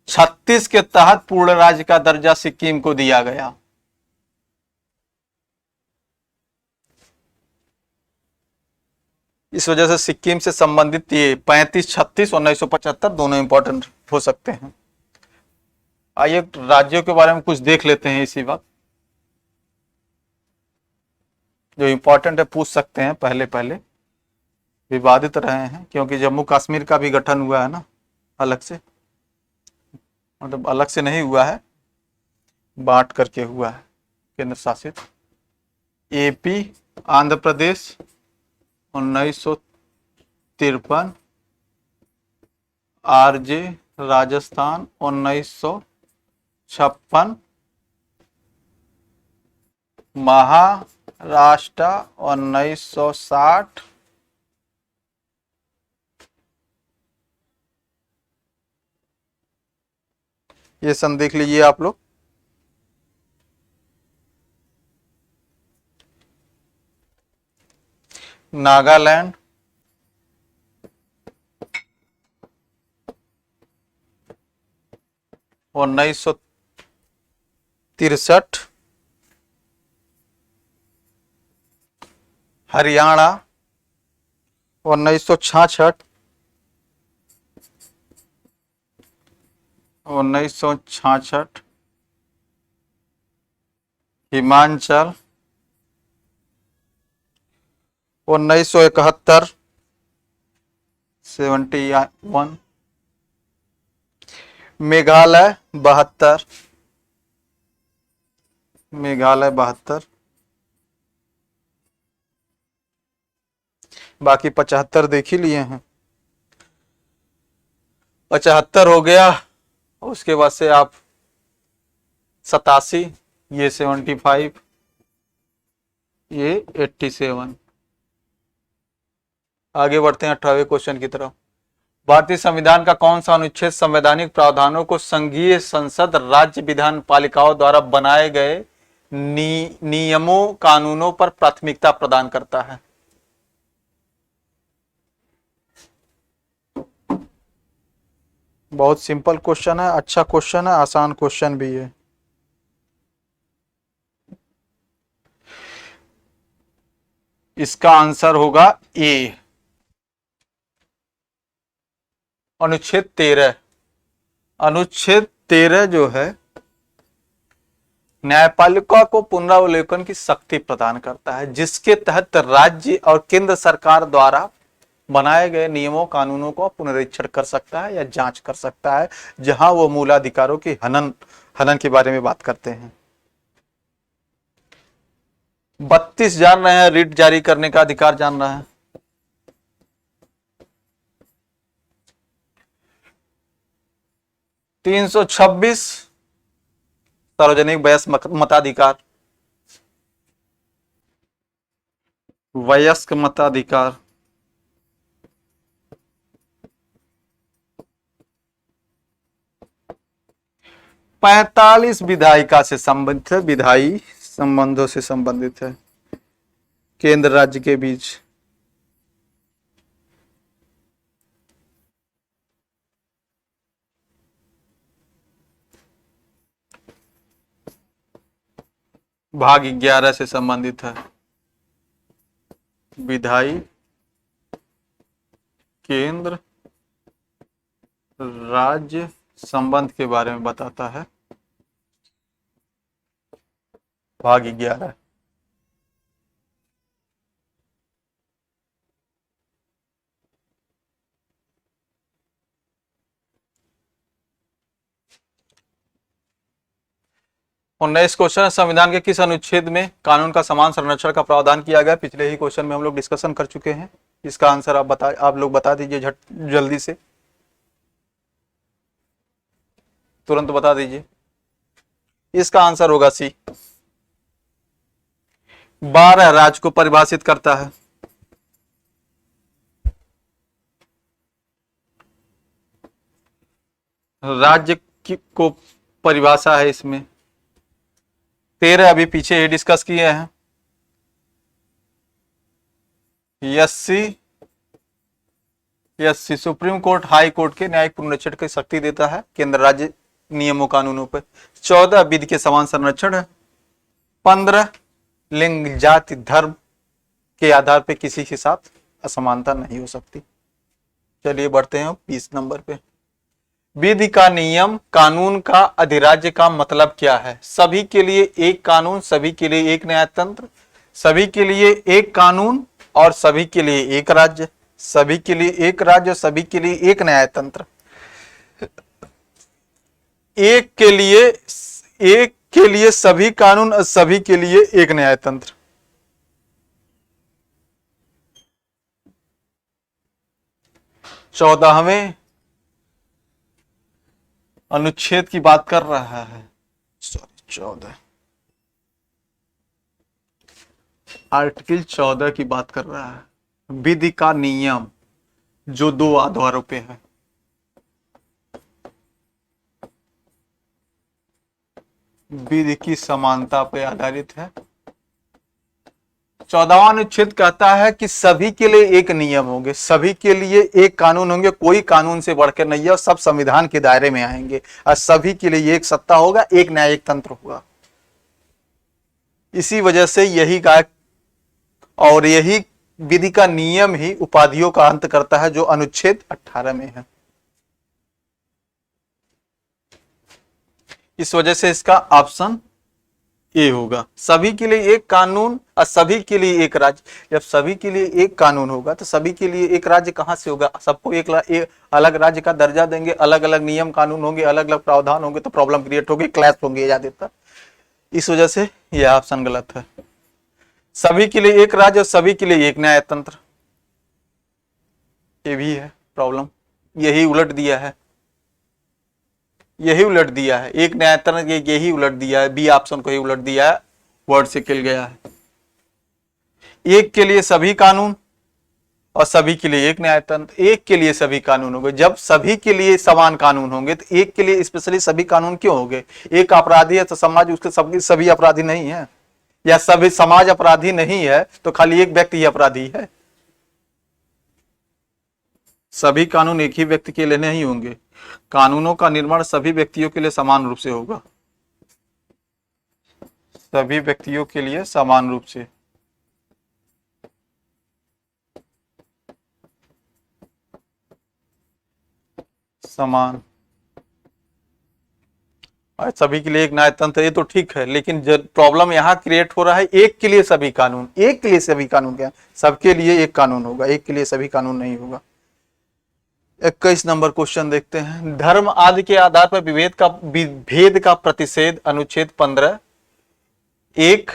36 के तहत पूर्ण राज्य का दर्जा सिक्किम को दिया गया। इस वजह से सिक्किम से संबंधित ये 35-36 और 1975 दोनों इंपॉर्टेंट हो सकते हैं। आइए राज्यों के बारे में कुछ देख लेते हैं इसी वक्त, जो इंपॉर्टेंट है पूछ सकते हैं। पहले पहले विवादित रहे हैं, क्योंकि जम्मू कश्मीर का भी गठन हुआ है ना अलग से, मतलब अलग से नहीं हुआ है, बांट करके हुआ है, केंद्र शासित। एपी आंध्र प्रदेश 1953, आरजे राजस्थान 1956, महाराष्ट्र 1960, ये सन देख लीजिए आप लोग। नागालैंड 1963, हरियाणा 1966, 1966, हिमाचल 1971, 71, मेघालय 72, मेघालय 72, बाकी 75 देख ही लिए हैं। 75 हो गया, उसके बाद से आप 87, ये 75, ये 87। आगे बढ़ते हैं 18वें क्वेश्चन की तरफ। भारतीय संविधान का कौन सा अनुच्छेद संवैधानिक प्रावधानों को संघीय संसद राज्य विधान पालिकाओं द्वारा बनाए गए नियमों कानूनों पर प्राथमिकता प्रदान करता है? बहुत सिंपल क्वेश्चन है, अच्छा क्वेश्चन है, आसान क्वेश्चन भी है। इसका आंसर होगा ए, अनुच्छेद 13। अनुच्छेद 13 जो है न्यायपालिका को पुनरावलोकन की शक्ति प्रदान करता है, जिसके तहत राज्य और केंद्र सरकार द्वारा बनाए गए नियमों कानूनों को पुनरीक्षण कर सकता है या जांच कर सकता है, जहां वो मूलाधिकारों की हनन के बारे में बात करते हैं। 32 जान रहे हैं, रिट जारी करने का अधिकार जान रहे हैं। 326 सार्वजनिक मताधिकार, वयस्क मताधिकार। 45 विधायिका से संबंधित है, विधायी संबंधों से संबंधित है केंद्र राज्य के बीच। भाग 11 से संबंधित है। विधायी केंद्र राज्य संबंध के बारे में बताता है। भाग 11। और नेक्स्ट क्वेश्चन है, संविधान के किस अनुच्छेद में कानून का समान संरक्षण का प्रावधान किया गया? पिछले ही क्वेश्चन में हम लोग डिस्कशन कर चुके हैं। इसका आंसर आप लोग बता दीजिए झट जल्दी से, तुरंत बता दीजिए। इसका आंसर होगा सी। 12 राज्य को परिभाषित करता है। राज्य की को परिभाषा है इसमें। 13 अभी पीछे ही डिस्कस किए हैं। SC supreme court high court के न्यायिक पुनरीक्षण की शक्ति देता है केंद्र राज्य नियमों कानूनों पर। 14 विधि के समान संरक्षण है। 15 लिंग जाति धर्म के आधार पर किसी के साथ असमानता नहीं हो सकती। चलिए बढ़ते हैं 20 नंबर पे। विधि का नियम कानून का अधिराज्य का मतलब क्या है? सभी के लिए एक कानून, सभी के लिए एक न्यायतंत्र, सभी के लिए एक कानून और सभी के लिए एक राज्य, सभी के लिए एक राज्य, सभी के लिए एक न्यायतंत्र, एक के लिए सभी कानून और सभी के लिए एक न्यायतंत्र। चौदहवें अनुच्छेद की बात कर रहा है। सॉरी 14 आर्टिकल 14 की बात कर रहा है। विधि का नियम जो 2 आधारों पे है। विधि की समानता पर आधारित है। 14वां अनुच्छेद कहता है कि सभी के लिए एक नियम होंगे, सभी के लिए एक कानून होंगे, कोई कानून से बढ़कर नहीं है और सब संविधान के दायरे में आएंगे और सभी के लिए एक सत्ता होगा, एक न्यायिक तंत्र होगा। इसी वजह से यही और यही विधि का नियम ही उपाधियों का अंत करता है जो अनुच्छेद 18 में है। इस वजह से इसका ऑप्शन ए होगा। सभी के लिए एक कानून और सभी के लिए एक राज्य। जब सभी के लिए एक कानून होगा तो सभी के लिए एक राज्य कहां से होगा? सबको एक अलग राज्य का दर्जा देंगे, अलग अलग नियम कानून होंगे, अलग अलग प्रावधान होंगे तो प्रॉब्लम क्रिएट होगी, क्लैश होंगे ज्यादातर। इस वजह से यह ऑप्शन गलत है। सभी के लिए एक राज्य और सभी के लिए एक न्यायतंत्र, ये भी है प्रॉब्लम। यही उलट दिया है, यही उलट दिया है। एक न्यायतंत्र यही उलट दिया है, बी ऑप्शन को ही उलट दिया है, वर्ड से किल गया है। एक के लिए सभी कानून और सभी के लिए एक न्यायतंत्र। एक के लिए सभी कानून होंगे। जब सभी के लिए समान कानून होंगे तो एक के लिए स्पेशली सभी कानून क्यों होंगे? एक अपराधी है तो समाज उसके सभी अपराधी नहीं है, या सभी समाज अपराधी नहीं है तो खाली एक व्यक्ति ही अपराधी है। सभी कानून एक ही व्यक्ति के लिए नहीं होंगे। कानूनों का निर्माण सभी व्यक्तियों के लिए समान रूप से होगा, सभी व्यक्तियों के लिए समान रूप से। समान और सभी के लिए एक न्यायतंत्र, ये तो ठीक है, लेकिन प्रॉब्लम यहां क्रिएट हो रहा है एक के लिए सभी कानून। एक के लिए सभी कानून क्या? सबके लिए एक कानून होगा, एक के लिए सभी कानून नहीं होगा। 21 नंबर क्वेश्चन देखते हैं। धर्म आदि के आधार पर भेद का प्रतिषेध अनुच्छेद 15 एक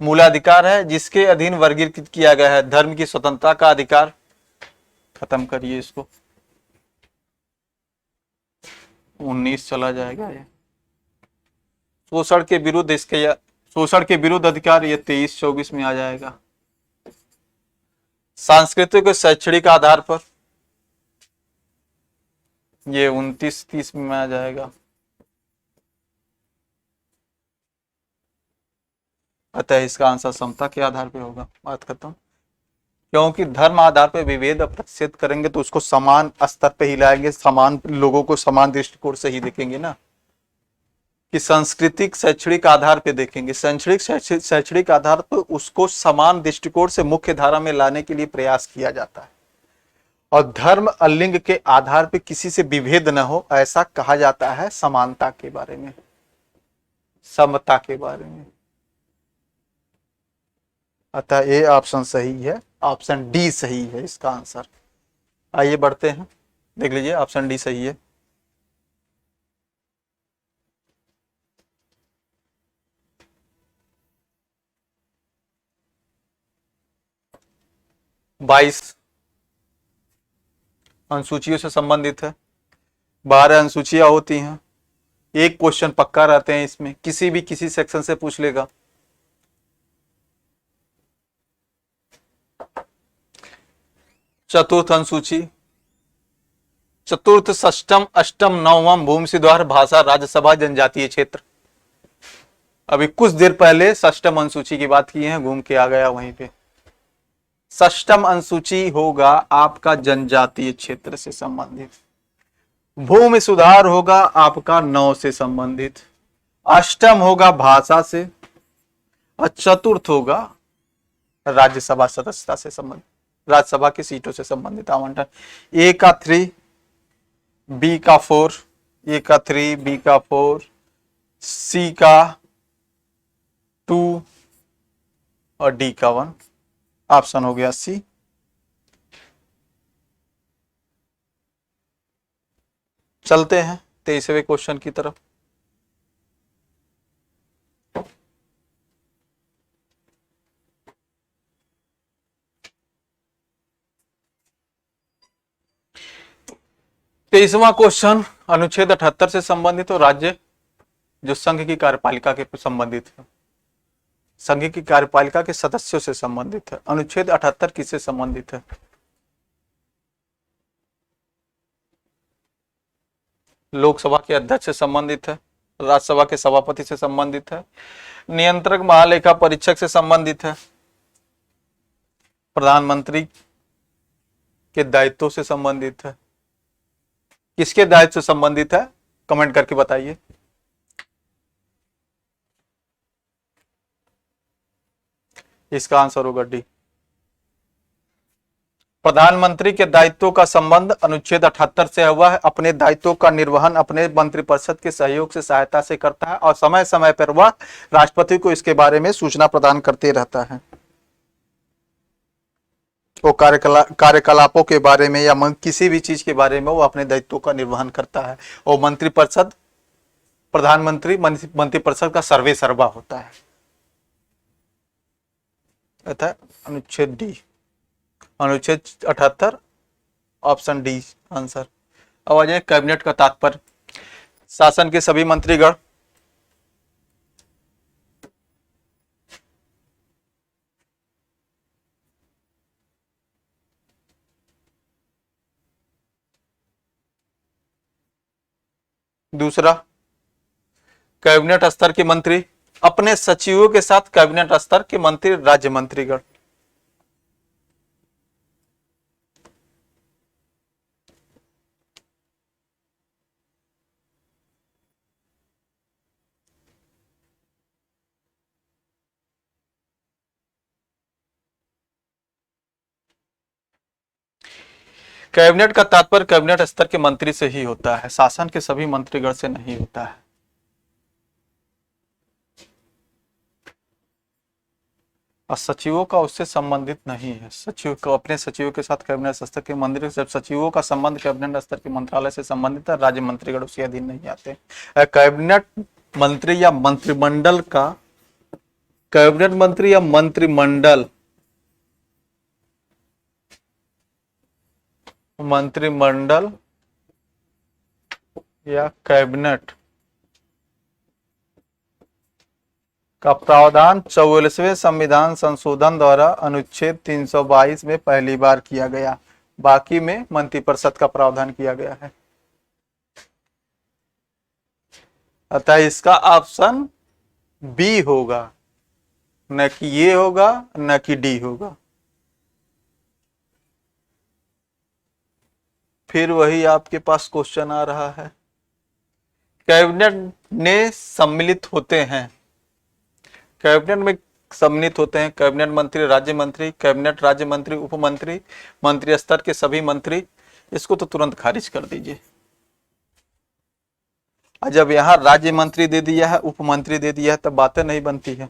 मूलाधिकार है जिसके अधीन वर्गीकृत किया गया है धर्म की स्वतंत्रता का अधिकार। खत्म करिए इसको, 19 चला जाएगा ये। शोषण के विरुद्ध अधिकार ये 23-24 में आ जाएगा। सांस्कृतिक और शैक्षणिक आधार पर ये 29-30 में आ जाएगा। अतः इसका आंसर समता के आधार पे होगा। बात खत्म। क्योंकि धर्म आधार पर विभेद प्रतिषेध करेंगे तो उसको समान स्तर पे ही लाएंगे, समान लोगों को समान दृष्टिकोण से ही देखेंगे ना, कि सांस्कृतिक शैक्षणिक आधार पे देखेंगे, शैक्षणिक आधार पर उसको समान दृष्टिकोण से मुख्य धारा में लाने के लिए प्रयास किया जाता है, और धर्म और लिंग के आधार पे किसी से विभेद न हो, ऐसा कहा जाता है समानता के बारे में, समता के बारे में। अतः ये ऑप्शन सही है, ऑप्शन डी सही है इसका आंसर। आइए बढ़ते हैं, देख लीजिए ऑप्शन डी सही है। बाईस अनुसूचियों से संबंधित है। 12 अनुसूचियां होती हैं, एक क्वेश्चन पक्का रहते हैं इसमें, किसी सेक्शन से पूछ लेगा। चतुर्थ अनुसूची, चतुर्थ, षष्टम, अष्टम, नवम भूमि सुधार, भाषा, राज्यसभा, जनजातीय क्षेत्र। अभी कुछ देर पहले षष्टम अनुसूची की बात की है, घूम के आ गया वहीं पे। षष्टम अनुसूची होगा आपका जनजातीय क्षेत्र से संबंधित, भूमि सुधार होगा आपका 9 से संबंधित, अष्टम होगा भाषा से, और चतुर्थ होगा राज्यसभा सदस्यता से संबंधित, राज्यसभा की सीटों से संबंधित आवंटन। ए का 3, बी का 4, ए का 3, बी का 4, सी का 2 और डी का 1। ऑप्शन हो गया सी। चलते हैं 23वें क्वेश्चन की तरफ। तेईसवां क्वेश्चन अनुच्छेद 78 से संबंधित और राज्य जो संघ की कार्यपालिका के संबंधित है, संघ की कार्यपालिका के सदस्यों से संबंधित है। अनुच्छेद 78 किससे संबंधित है? लोकसभा के अध्यक्ष से संबंधित है, राज्यसभा के सभापति से संबंधित है, नियंत्रक महालेखा परीक्षक से संबंधित है, प्रधानमंत्री के दायित्वों से संबंधित है। किसके दायित्व से संबंधित है कमेंट करके बताइए। इसका आंसर होगा डी। प्रधानमंत्री के दायित्वों का संबंध अनुच्छेद 78 से हुआ है। अपने दायित्वों का निर्वहन अपने मंत्रिपरिषद के सहयोग से सहायता से करता है और समय समय पर वह राष्ट्रपति को इसके बारे में सूचना प्रदान करते रहता है। वो कार्यकलापों के बारे में या किसी भी चीज के बारे में वो अपने दायित्वों का निर्वहन करता है। और मंत्रिपरिषद, प्रधानमंत्री मंत्रिपरिषद का सर्वे सर्वा होता है। अतः अनुच्छेद डी, अनुच्छेद 78 ऑप्शन डी आंसर। अब आ जाए कैबिनेट का तात्पर्य। शासन के सभी मंत्रीगण दूसरा, कैबिनेट स्तर के मंत्री अपने सचिवों के साथ कैबिनेट स्तर के मंत्री राज्य मंत्रीगण। कैबिनेट का तात्पर्य कैबिनेट स्तर के मंत्री से ही होता है, शासन के सभी मंत्रीगण से नहीं होता है। और सचिवों का उससे संबंधित नहीं है। सचिव को अपने सचिवों के साथ कैबिनेट स्तर के मंत्री, जब सचिवों का संबंध कैबिनेट स्तर के मंत्रालय से संबंधित है, राज्य मंत्रीगण उसके अधीन नहीं आते। कैबिनेट मंत्री या मंत्रिमंडल का, कैबिनेट मंत्री या मंत्रिमंडल, मंत्रिमंडल या कैबिनेट का प्रावधान 44वें संविधान संशोधन द्वारा अनुच्छेद 322 में पहली बार किया गया। बाकी में मंत्रिपरिषद का प्रावधान किया गया है। अतः इसका ऑप्शन बी होगा, न कि ये होगा न कि डी होगा। फिर वही आपके पास क्वेश्चन आ रहा है कैबिनेट में सम्मिलित होते हैं, कैबिनेट में सम्मिलित होते हैं कैबिनेट मंत्री, राज्य मंत्री, कैबिनेट राज्य मंत्री, उप मंत्री, मंत्री स्तर के सभी मंत्री। इसको तो तुरंत खारिज कर दीजिए। और जब यहां राज्य मंत्री दे दिया है, उप मंत्री दे दिया है, तब बातें नहीं बनती है।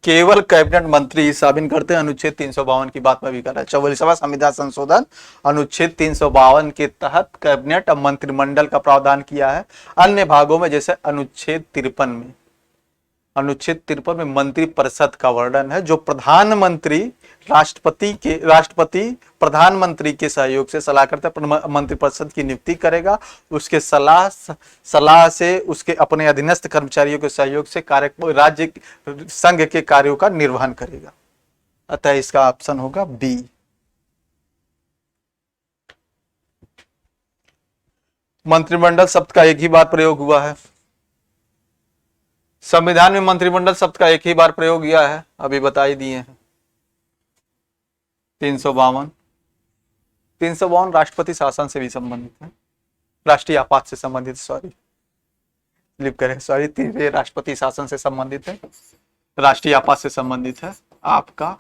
केवल कैबिनेट मंत्री हिसाबिन करते हैं। अनुच्छेद 352 की बात मैं भी कर रहा है। 44वां संविधान संशोधन अनुच्छेद 352 के तहत कैबिनेट और मंत्रिमंडल का प्रावधान किया है। अन्य भागों में जैसे अनुच्छेद 53 में मंत्रिपरिषद का वर्णन है, जो प्रधानमंत्री राष्ट्रपति प्रधानमंत्री के सहयोग से सलाह करते मंत्रिपरिषद की नियुक्ति करेगा। उसके सलाह से उसके अपने अधीनस्थ कर्मचारियों के सहयोग से राज्य संघ के कार्यों का निर्वहन करेगा। अतः इसका ऑप्शन होगा बी। मंत्रिमंडल शब्द का एक ही बार प्रयोग हुआ है। संविधान में मंत्रिमंडल शब्द का एक ही बार प्रयोग किया है, अभी बता ही दिए हैं। 352 राष्ट्रपति शासन से भी संबंधित है, राष्ट्रीय आपात से संबंधित, ये राष्ट्रपति शासन से संबंधित है, राष्ट्रीय आपात से संबंधित है आपका।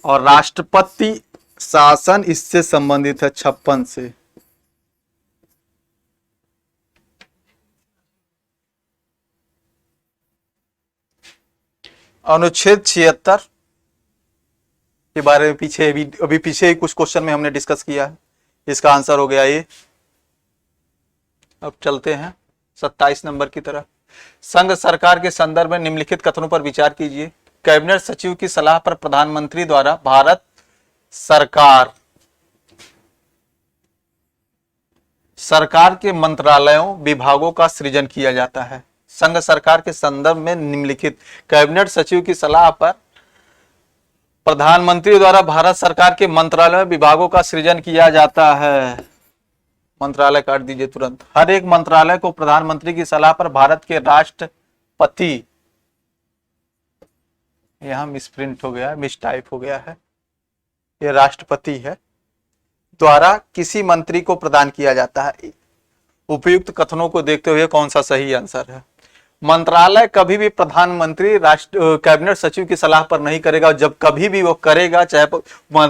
और राष्ट्रपति शासन इससे संबंधित है 56 से। अनुच्छेद 76 के बारे में अभी पीछे ही कुछ क्वेश्चन में हमने डिस्कस किया है। इसका आंसर हो गया ये। अब चलते हैं 27 नंबर की तरफ। संघ सरकार के संदर्भ में निम्नलिखित कथनों पर विचार कीजिए। कैबिनेट सचिव की सलाह पर प्रधानमंत्री द्वारा भारत सरकार के मंत्रालयों विभागों का सृजन किया जाता है। संघ सरकार के संदर्भ में निम्नलिखित कैबिनेट सचिव की सलाह पर प्रधानमंत्री द्वारा भारत सरकार के मंत्रालय विभागों का सृजन किया जाता है। मंत्रालय काट दीजिए तुरंत। हर एक मंत्रालय को प्रधानमंत्री की सलाह पर भारत के राष्ट्रपति, यहां मिसप्रिंट हो गया है, मिसटाइप हो गया है, यह राष्ट्रपति है, द्वारा किसी मंत्री को प्रदान किया जाता है। उपयुक्त कथनों को देखते हुए कौन सा सही आंसर है? मंत्रालय कभी भी प्रधानमंत्री कैबिनेट सचिव की सलाह पर नहीं करेगा। जब कभी भी वो करेगा, चाहे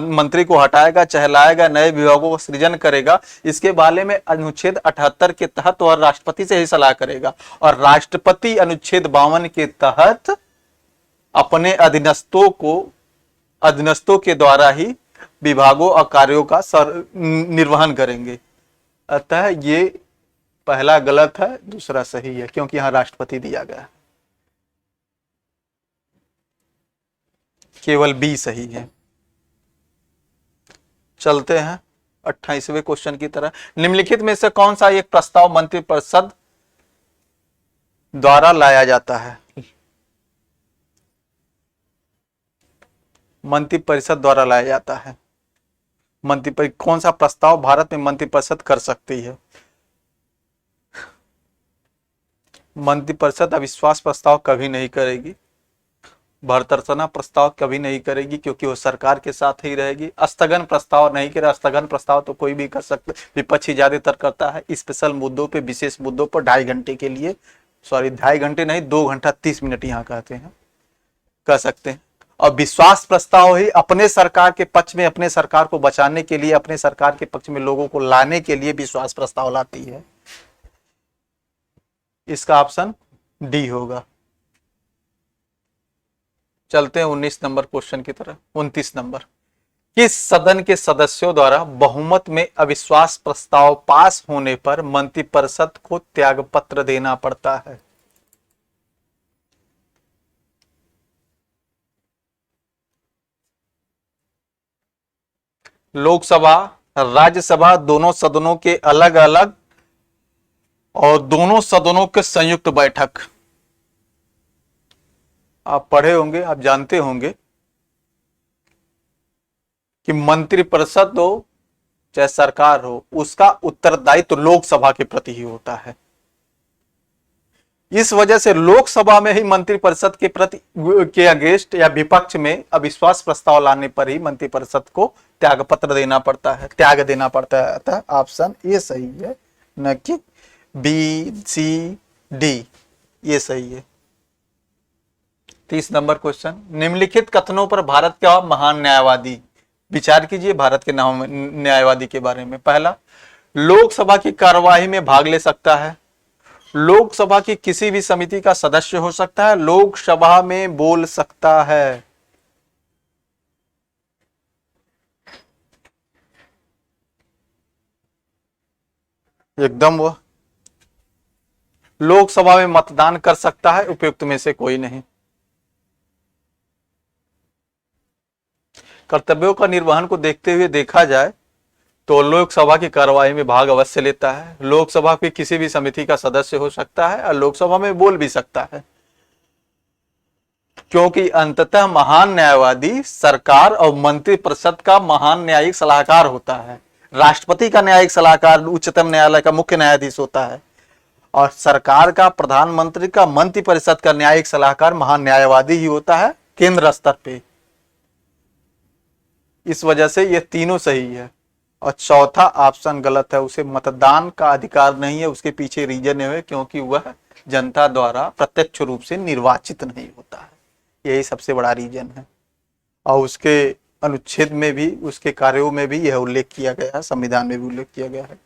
मंत्री को हटाएगा, चाहे लाएगा, नए विभागों को सृजन करेगा, इसके बारे में अनुच्छेद 78 के तहत वह राष्ट्रपति से ही सलाह करेगा। और राष्ट्रपति अनुच्छेद 52 के तहत अपने अधीनस्थों के द्वारा ही विभागों और कार्यों का निर्वहन करेंगे। अतः ये पहला गलत है, दूसरा सही है, क्योंकि यहां राष्ट्रपति दिया गया है। केवल बी सही है। चलते हैं 28वें क्वेश्चन की तरह। निम्नलिखित में से कौन सा एक प्रस्ताव मंत्रिपरिषद द्वारा लाया जाता है? मंत्रिपरिषद द्वारा लाया जाता है। कौन सा प्रस्ताव भारत में मंत्रिपरिषद कर सकती है? मंत्रिपरिषद अविश्वास प्रस्ताव कभी नहीं करेगी, भर्तर्सना प्रस्ताव कभी नहीं करेगी, क्योंकि वो सरकार के साथ ही रहेगी। स्थगन प्रस्ताव नहीं करे। स्थगन प्रस्ताव तो कोई भी कर सकता, विपक्ष ही ज्यादातर करता है। स्पेशल मुद्दों पे, विशेष मुद्दों पर 2.5 घंटे के लिए, 2.5 घंटे नहीं, 2 घंटा 30 मिनट यहाँ कहते हैं, कर सकते हैं। और विश्वास प्रस्ताव ही अपने सरकार के पक्ष में, अपने सरकार को बचाने के लिए, अपने सरकार के पक्ष में लोगों को लाने के लिए विश्वास प्रस्ताव लाती है। इसका ऑप्शन डी होगा। चलते हैं 19 नंबर क्वेश्चन की तरफ। 29 नंबर। किस सदन के सदस्यों द्वारा बहुमत में अविश्वास प्रस्ताव पास होने पर मंत्रिपरिषद को त्यागपत्र देना पड़ता है? लोकसभा, राज्यसभा, दोनों सदनों के अलग अलग और दोनों सदनों के संयुक्त बैठक। आप पढ़े होंगे, आप जानते होंगे कि मंत्रिपरिषद हो चाहे सरकार हो, उसका उत्तरदायित्व तो लोकसभा के प्रति ही होता है। इस वजह से लोकसभा में ही मंत्रिपरिषद के अगेंस्ट या विपक्ष में अविश्वास प्रस्ताव लाने पर ही मंत्रिपरिषद को त्यागपत्र देना पड़ता है, त्याग देना पड़ता है। अतः ऑप्शन ए सही है, न कि बी सी डी, ये सही है। 30 नंबर क्वेश्चन, निम्नलिखित कथनों पर भारत का महान न्यायवादी, विचार कीजिए भारत के न्यायवादी के बारे में। पहला, लोकसभा की कार्यवाही में भाग ले सकता है, लोकसभा की किसी भी समिति का सदस्य हो सकता है, लोकसभा में बोल सकता है। एकदम वह लोकसभा में मतदान कर सकता है, उपयुक्त में से कोई नहीं। कर्तव्यों का निर्वहन को देखते हुए देखा जाए तो लोकसभा की कार्यवाही में भाग अवश्य लेता है, लोकसभा की किसी भी समिति का सदस्य हो सकता है और लोकसभा में बोल भी सकता है, क्योंकि अंततः महान न्यायवादी सरकार और मंत्रिपरिषद का महान न्यायिक सलाहकार होता है। राष्ट्रपति का न्यायिक सलाहकार उच्चतम न्यायालय का मुख्य न्यायाधीश होता है और सरकार का, प्रधानमंत्री का, मंत्रिपरिषद का न्यायिक सलाहकार महान न्यायवादी ही होता है केंद्र स्तर पे। इस वजह से ये तीनों सही है। और चौथा ऑप्शन गलत है, उसे मतदान का अधिकार नहीं है। उसके पीछे रीजन है क्योंकि वह जनता द्वारा प्रत्यक्ष रूप से निर्वाचित नहीं होता है, यही सबसे बड़ा रीजन है। और उसके अनुच्छेद में भी, उसके कार्यों में भी यह उल्लेख किया गया है, संविधान में भी उल्लेख किया गया है।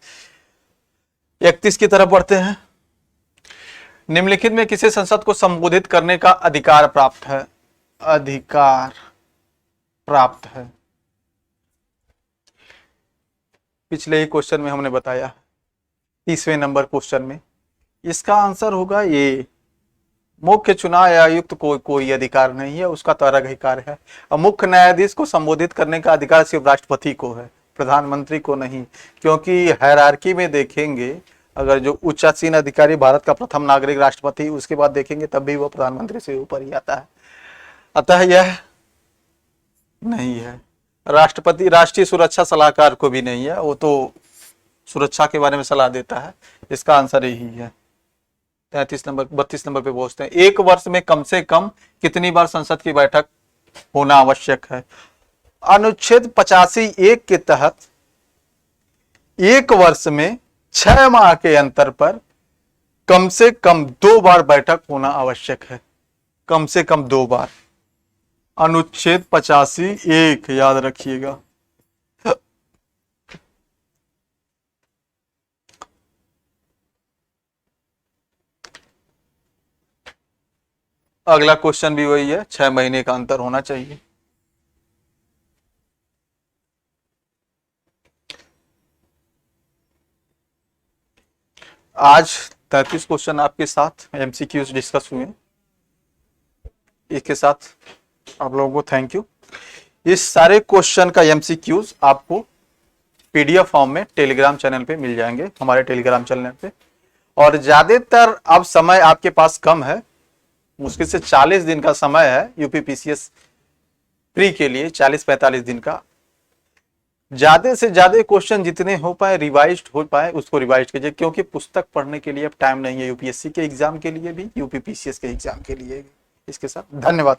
31 की तरफ बढ़ते हैं। निम्नलिखित में किसे संसद को संबोधित करने का अधिकार प्राप्त है? अधिकार प्राप्त है, पिछले ही क्वेश्चन में हमने बताया, 30वें नंबर क्वेश्चन में। इसका आंसर होगा ये, मुख्य चुनाव आयुक्त को कोई अधिकार नहीं है, उसका तो अधिकार है। और मुख्य न्यायाधीश को संबोधित करने का अधिकार सिर्फ राष्ट्रपति को है, प्रधानमंत्री को नहीं। क्योंकि हायरार्की में देखेंगे, अगर जो उच्चासीन अधिकारी भारत का प्रथम नागरिक राष्ट्रपति, उसके बाद देखेंगे तब भी वो प्रधानमंत्री से ऊपर ही आता है। अतः यह नहीं है। राष्ट्रपति राष्ट्रीय सुरक्षा सलाहकार को भी नहीं है, वो तो सुरक्षा के बारे में सलाह देता है। इसका आंसर यही है। 32 नंबर पे पहुंचते हैं। एक वर्ष में कम से कम कितनी बार संसद की बैठक होना आवश्यक है? अनुच्छेद 85(1) के तहत एक वर्ष में 6 माह के अंतर पर कम से कम 2 बार बैठक होना आवश्यक है, कम से कम 2 बार। अनुच्छेद 85(1) याद रखिएगा। अगला क्वेश्चन भी वही है, 6 महीने का अंतर होना चाहिए। आज 33 क्वेश्चन आपके साथ एमसीक्यूज डिस्कस हुए। इसके साथ आप लोगों को थैंक यू। इस सारे क्वेश्चन का एमसीक्यूज आपको पीडीएफ फॉर्म में टेलीग्राम चैनल पे मिल जाएंगे, हमारे टेलीग्राम चैनल पे। और ज्यादातर अब समय आपके पास कम है, मुश्किल से 40 दिन का समय है यूपीपीसीएस प्री के लिए, 40-45 दिन का। ज्यादा से ज्यादा क्वेश्चन जितने हो पाए, रिवाइज्ड हो पाए, उसको रिवाइज कीजिए, क्योंकि पुस्तक पढ़ने के लिए अब टाइम नहीं है, यूपीएससी के एग्जाम के लिए भी, यूपीपीसीएस के एग्जाम के लिए भी। इसके साथ धन्यवाद।